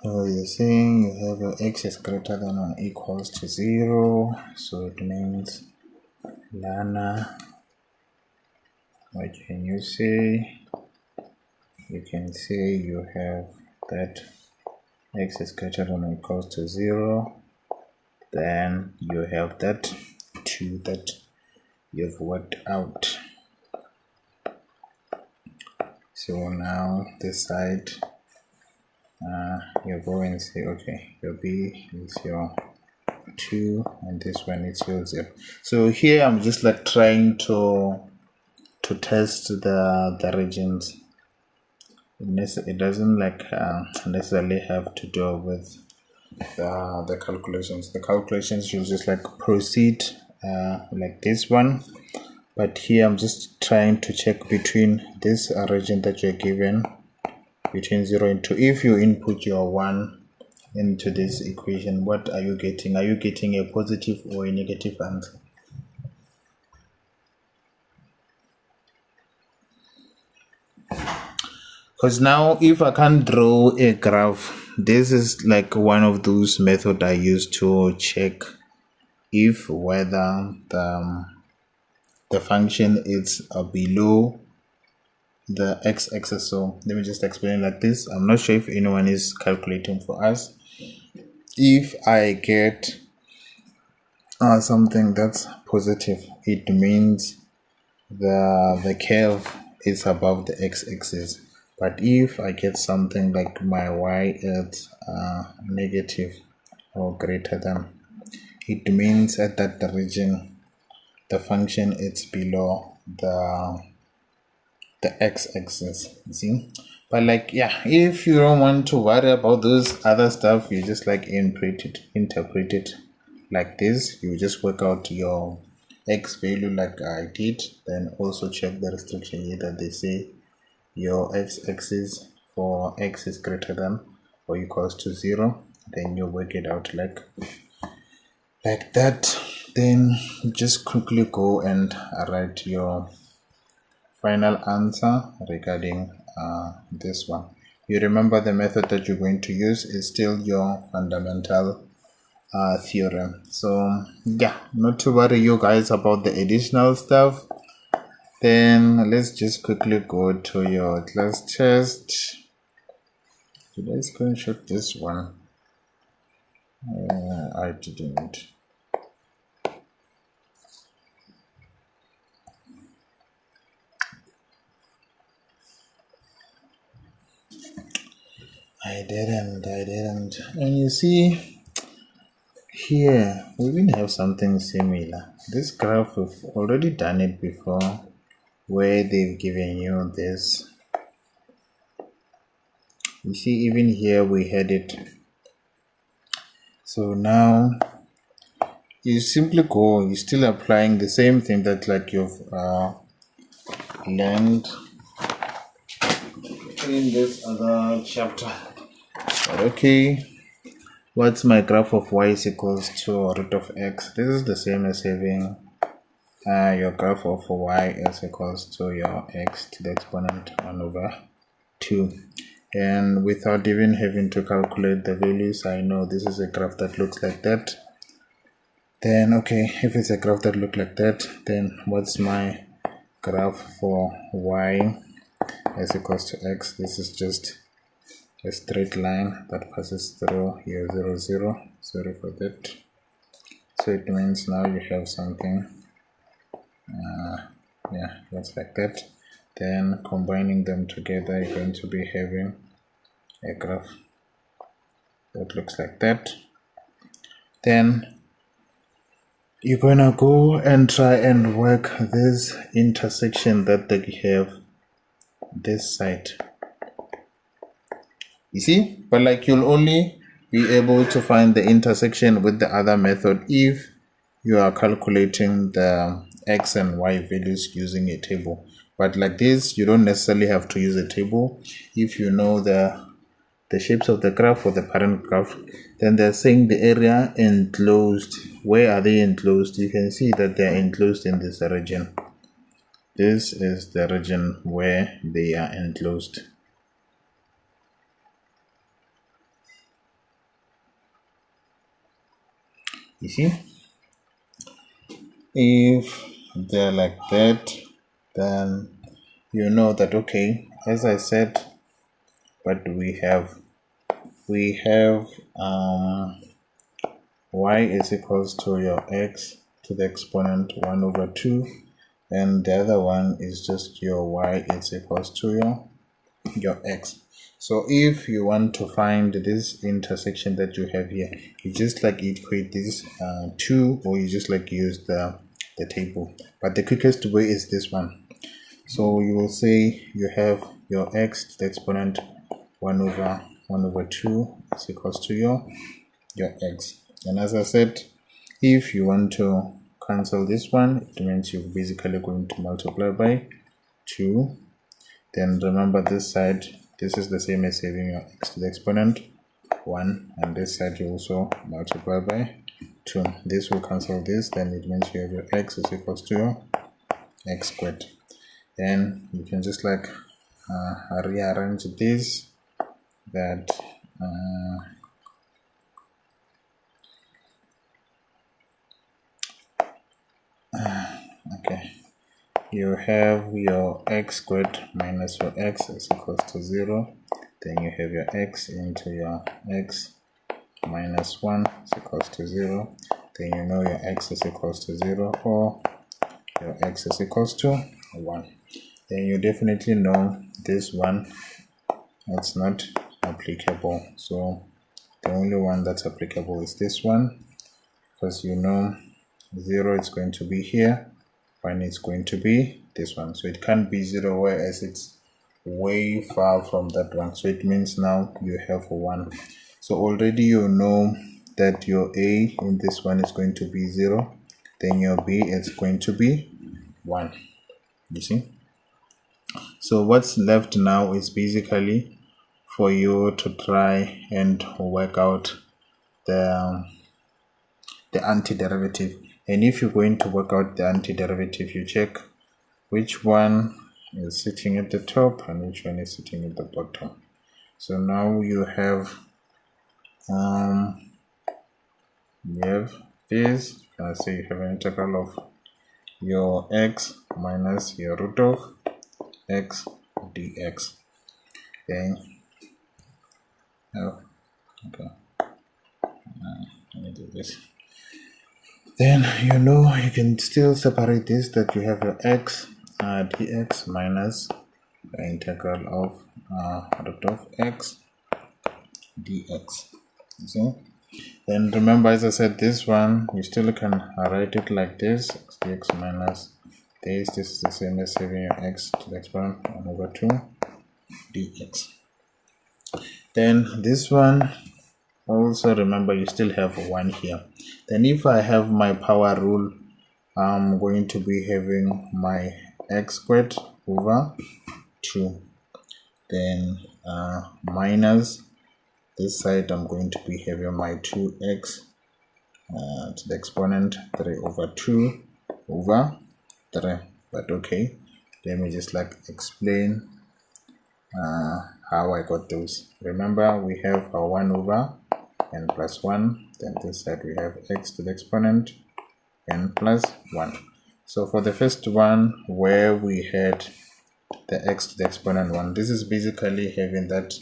So you're saying you have your x is greater than or equals to 0, so it means Lana, what can you say? You can say you have that x is greater than or equals to 0, then you have that 2 that you've worked out. So now this side, you go and say, okay, your b is your 2 and this one is your 0. So here I'm just like trying to test the regions. It doesn't like necessarily have to do with the calculations. The calculations you just like proceed like this one, but here I'm just trying to check between this region that you're given between 0 and 2. If you input your 1 into this equation, what are you getting? Are you getting a positive or a negative answer? Because now if I can't draw a graph, this is like one of those methods I use to check if whether the function is below the x-axis. So let me just explain like this. I'm not sure if anyone is calculating for us. If I get something that's positive, it means the curve is above the x-axis. But if I get something like my y is negative or greater than, it means at that region the function is below the x-axis. See, but like, yeah, if you don't want to worry about those other stuff, you just like interpret it like this. You just work out your x value like I did, then also check the restriction here that they say your x-axis for x is greater than or equals to 0, then you work it out like that. Then just quickly go and write your final answer regarding this one. You remember the method that you're going to use is still your fundamental theorem. So yeah, not to worry you guys about the additional stuff. Then let's just quickly go to your class test. Did I screenshot this one? I didn't. I didn't. And you see, here we even have something similar. This graph, we've already done it before, where they've given you this. You see, even here we had it. So now you simply go, you're still applying the same thing that like you've learned in this other chapter. But okay, what's my graph of y is equals to root of x? This is the same as having your graph of y is equals to your x to the exponent 1 over 2. And without even having to calculate the values, I know this is a graph that looks like that. Then okay, if it's a graph that looks like that, then what's my graph for y is equals to x? This is just a straight line that passes through here 0 0 0 for that. So it means now you have something yeah, that's like that. Then combining them together, you're going to be having a graph that looks like that. Then you're gonna go and try and work this intersection that they have this side. You see, but like you'll only be able to find the intersection with the other method if you are calculating the x and y values using a table. But like this, you don't necessarily have to use a table. If you know the shapes of the graph or the parent graph, then they're saying the area enclosed. Where are they enclosed? You can see that they're enclosed in this region. This is the region where they are enclosed. You see, if they're like that, then you know that okay, as I said, but we have y is equals to your x to the exponent 1 over 2, and the other one is just your y is equals to your x. So if you want to find this intersection that you have here, you just like equate these two, or you just like use the table. But the quickest way is this one. So you will say you have your x to the exponent 1 over 2 is equals to your x. And as I said, if you want to cancel this one, it means you're basically going to multiply by 2. Then remember this side, this is the same as having your x to the exponent 1, and this side you also multiply by 2. This will cancel this, then it means you have your x is equals to your x squared. Then you can just like rearrange this, that okay, you have your x squared minus your x is equals to 0. Then you have your x into your x minus 1 is equals to 0. Then you know your x is equals to 0, or your x is equals to 1. Then you definitely know this one, it's not applicable. So the only one that's applicable is this one, because you know 0 is going to be here, 1 is going to be this one. So it can't be 0, whereas it's way far from that one. So it means now you have 1. So already you know that your a in this one is going to be 0, then your b is going to be 1. You see? So what's left now is basically for you to try and work out the antiderivative. And if you're going to work out the antiderivative, you check which one is sitting at the top and which one is sitting at the bottom. So now you have you have this. So you have an integral of your x minus your root of x dx. Okay. Oh, okay. Let me do this. Then you can still separate this, that you have your x dx minus the integral of root of x dx. You see? Then remember, as I said, this one you still can write it like this: dx minus this. This is the same as having your x to the exponent 1 over 2 dx. Then this one also, remember, you still have 1 here. Then if I have my power rule, I'm going to be having my x squared over 2. Then minus this side, I'm going to be having my 2x to the exponent 3 over 2 over 3. But okay, let me just explain how I got those. Remember, we have our 1 over n plus 1. Then this side we have x to the exponent n plus 1. So for the first one, where we had the x to the exponent 1, this is basically having that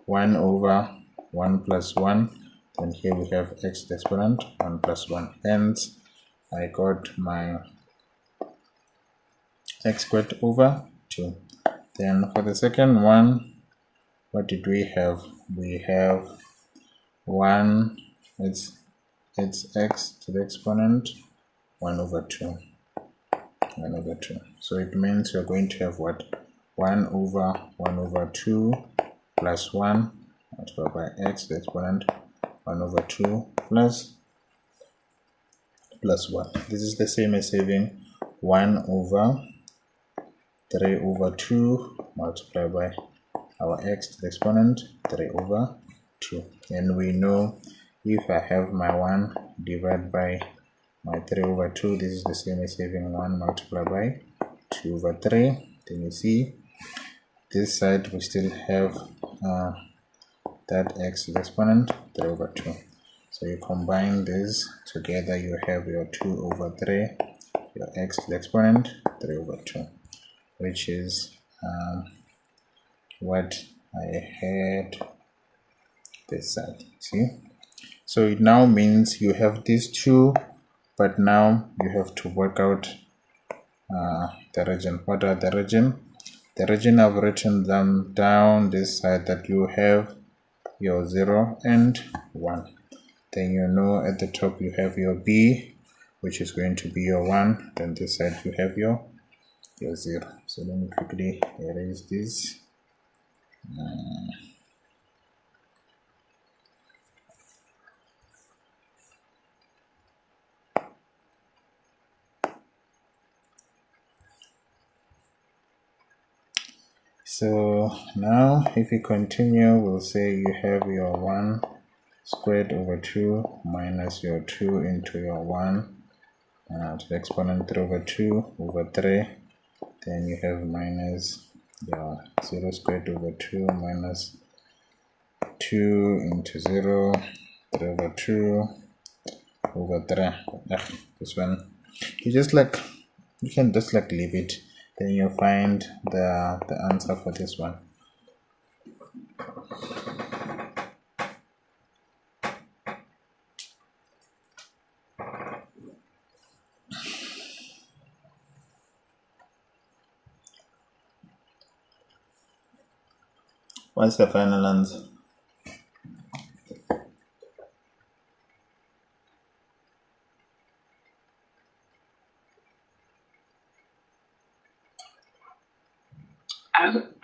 1 over 1 plus 1. Then here we have x to the exponent 1 plus 1. Hence, I got my x squared over 2. Then for the second one, what did we have? We have 1, it's x to the exponent 1 over 2. 1 over 2. So it means you're going to have what? 1 over 2 plus 1 multiplied by x to the exponent 1 over 2 plus 1. This is the same as having 1 over 3 over 2 multiplied by our x to the exponent 3 over 2. And we know if I have my 1 divided by my 3 over 2, this is the same as having 1 multiplied by 2 over 3. Then you see this side we still have that x to the exponent 3 over 2. So you combine this together, you have your 2 over 3, your x to the exponent 3 over 2, which is what I had this side. See? So it now means you have these two, but now you have to work out the region. What are the region? The region, I've written them down this side, that you have your 0 and 1. Then at the top you have your b, which is going to be your 1. Then this side you have your 0. So let me quickly erase this. So now if we continue, we'll say you have your 1 squared over 2 minus your 2 into your 1 to the exponent 3 over 2 over 3. Then you have minus your 0 squared over 2 minus 2 into 0, 3 over 2 over 3. This one, you can just leave it. Then you find the answer for this one. What's the final answer?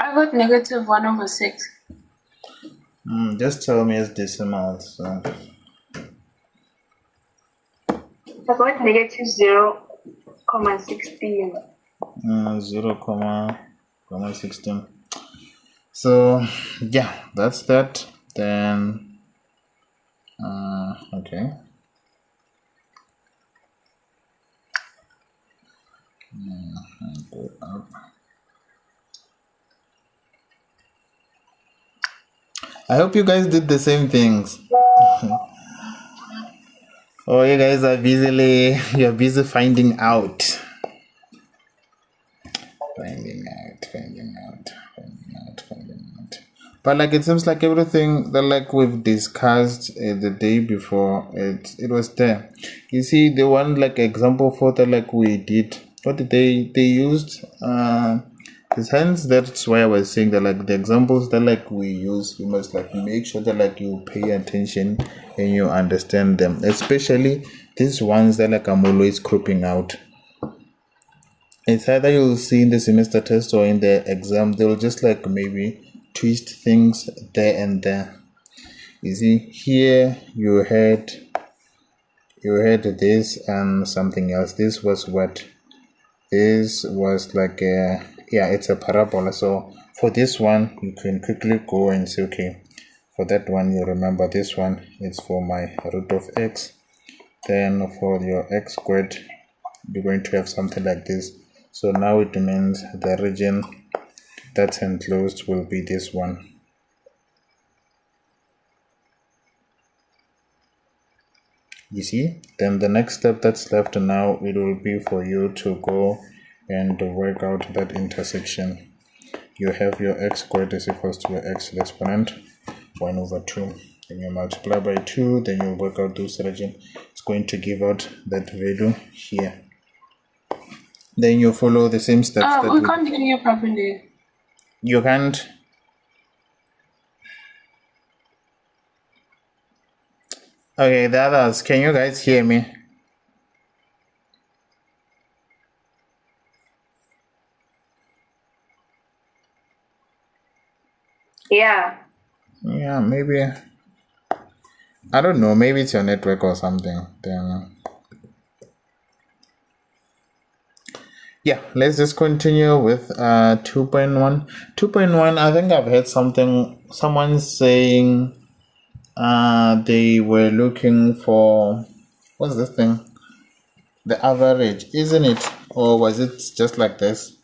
I got negative 1 over 6. Just tell me as decimals. So. I got negative 0, 16. 0, 16. So yeah, that's that. Then okay. Go up. I hope you guys did the same things. Oh, you guys are you're busy finding out. Finding out. But like it seems like everything that like we've discussed the day before, it was there. You see, the one like example for that like we did. What did they used? Hence that's why I was saying that like the examples that like we use, you must like make sure that like you pay attention and you understand them, especially these ones that like I'm always cropping out. It's either you'll see in the semester test or in the exam, they'll just like maybe twist things there and there. You see, here you had this and something else. This was what? This was like it's a parabola. So for this one, you can quickly go and say, okay, for that one, you remember this one is for my root of x. Then for your x squared, you're going to have something like this. So now it means the region that's enclosed will be this one. You see, then the next step that's left now, it will be for you to go and work out that intersection. You have your x squared is equals to your x exponent 1 over 2. Then you multiply by 2, then you work out this region. It's going to give out that value here. Then you follow the same steps. We can't hear you properly. You can't. Okay, the others, can you guys hear me? Yeah. Yeah, maybe. I don't know, maybe it's your network or something. Then yeah, let's just continue with 2.1. 2.1, I think I've heard someone saying they were looking for, what's this thing? The average, isn't it? Or was it just like this?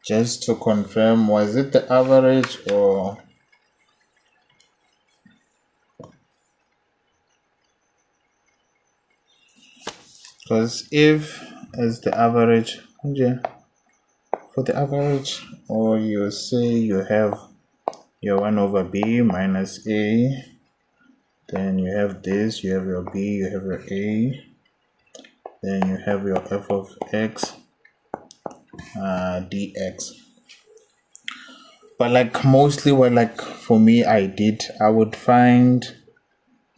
Just to confirm, was it the average or? Because if it's the average, for the average, or you say you have your 1 over b minus a, then you have this, you have your b, you have your a, then you have your f of x dx. But like mostly what like for me I would find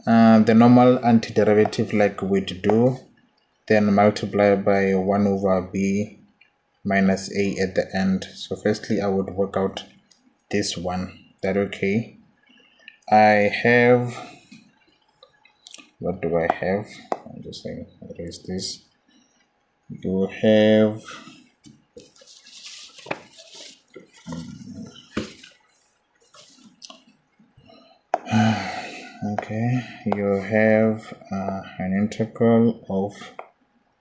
the normal antiderivative like we'd do, then multiply by 1 over b minus a at the end. So firstly I would work out this one. That okay? I have, what do I have? I'm just saying, what is this? You have okay, you have an integral of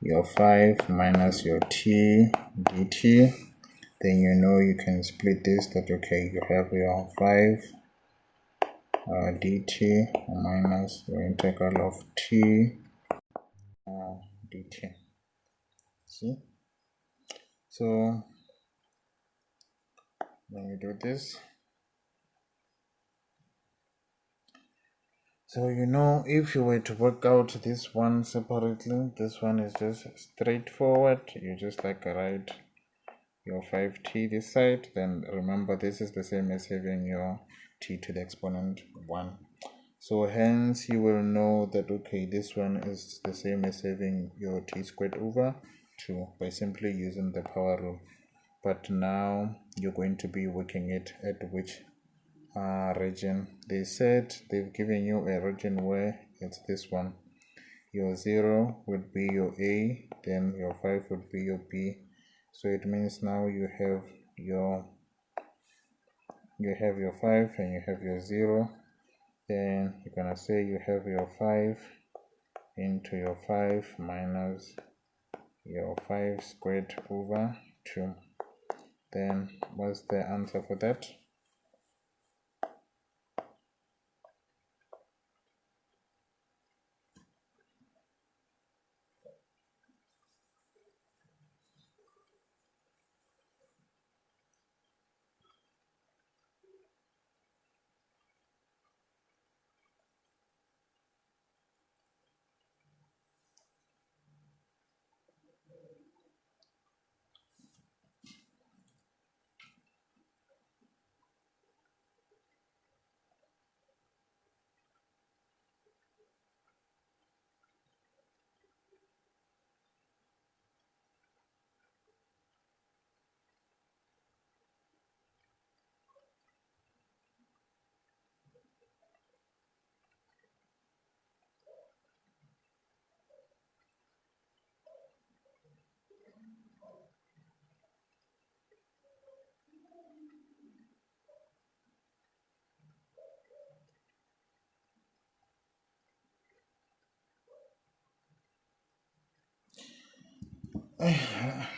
your 5 minus your t dt. Then you know you can split this, that okay, you have your 5 dt minus your integral of t dt. See? So when you do this, so you know if you were to work out this one separately, this one is just straightforward. You just like write your 5t this side, then remember this is the same as having your t to the exponent 1. So hence you will know that okay, this one is the same as having your t squared over 2 by simply using the power rule. But now you're going to be working it at which region. They said they've given you a region where it's this one. Your 0 would be your a, then your 5 would be your b. So it means now you have your 5 and you have your 0. Then you're gonna say you have your 5 into your 5 minus your 5 squared over 2. Then what's the answer for that?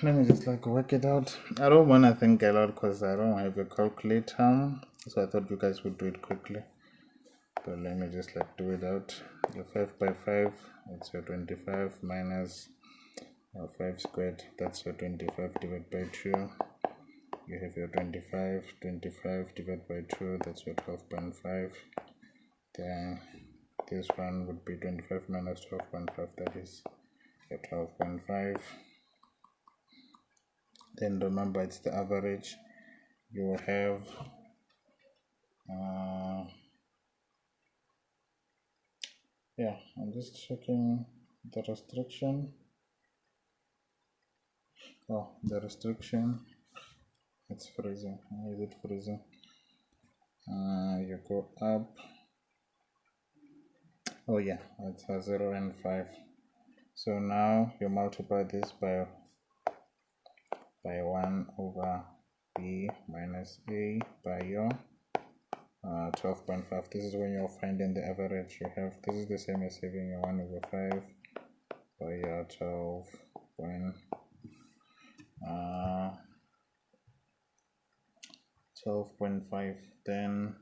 Let me just work it out. I don't want to think a lot because I don't have a calculator, so I thought you guys would do it quickly. But let me just do it out. Your 5 by 5, that's your 25 minus your 5 squared, that's your 25 divided by 2. You have your 25 divided by 2, that's your 12.5. Then this one would be 25 minus 12.5, that is your 12.5. Then remember it's the average. You have I'm just checking the restriction. The restriction, it's freezing. Why is it freezing? You go up. It's a 0 and 5. So now you multiply this by 1 over b minus a by your 12.5. This is when you're finding the average. You have, this is the same as having your 1 over 5 by your 12.5. Then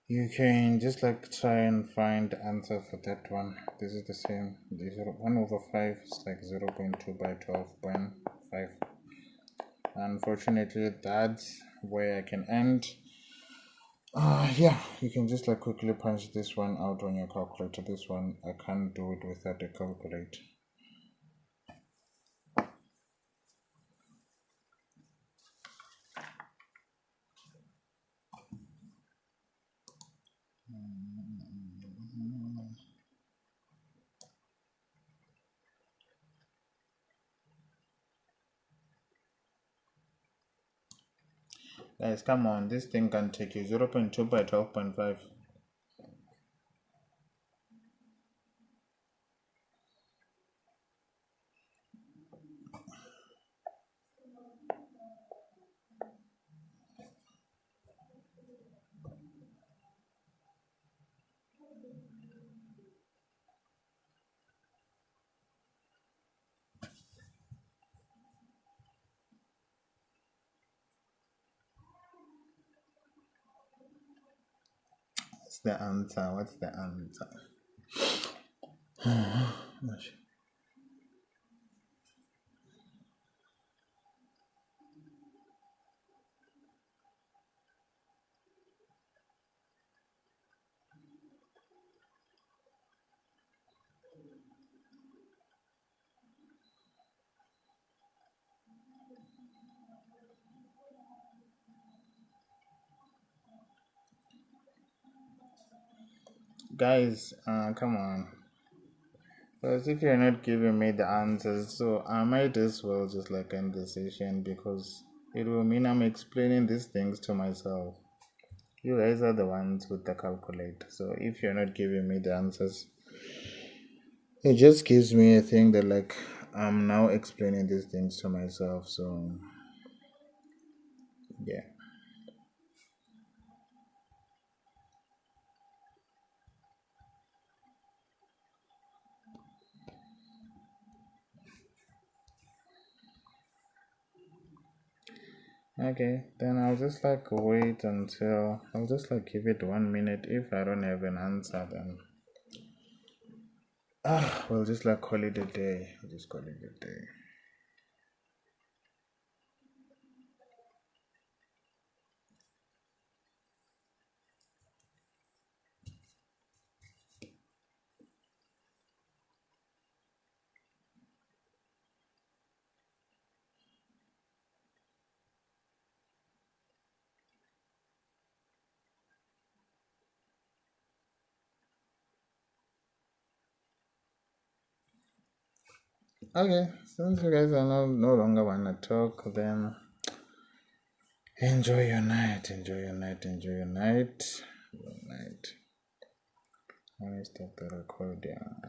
you can just try and find the answer for that one. This is the same. This 1 over 5 is 0.2 by 12.5. Unfortunately, that's where I can end. You can just quickly punch this one out on your calculator. This one I can't do it without a calculator. Guys, come on, this thing can take you 0.2 by 12.5. What's the answer? What's the answer? Guys, come on. Because if you're not giving me the answers, so I might as well just end the session, because it will mean I'm explaining these things to myself. You guys are the ones with the calculator. So if you're not giving me the answers, it just gives me a thing that I'm now explaining these things to myself. So yeah. Okay, then I'll just like wait until I'll just like give it 1 minute. If I don't have an answer, then we'll just like call it a day. We'll just call it a day. Okay, since you guys are no longer wanna talk, then enjoy your night. Enjoy your night. Enjoy your night. Good night. Let me stop the recording.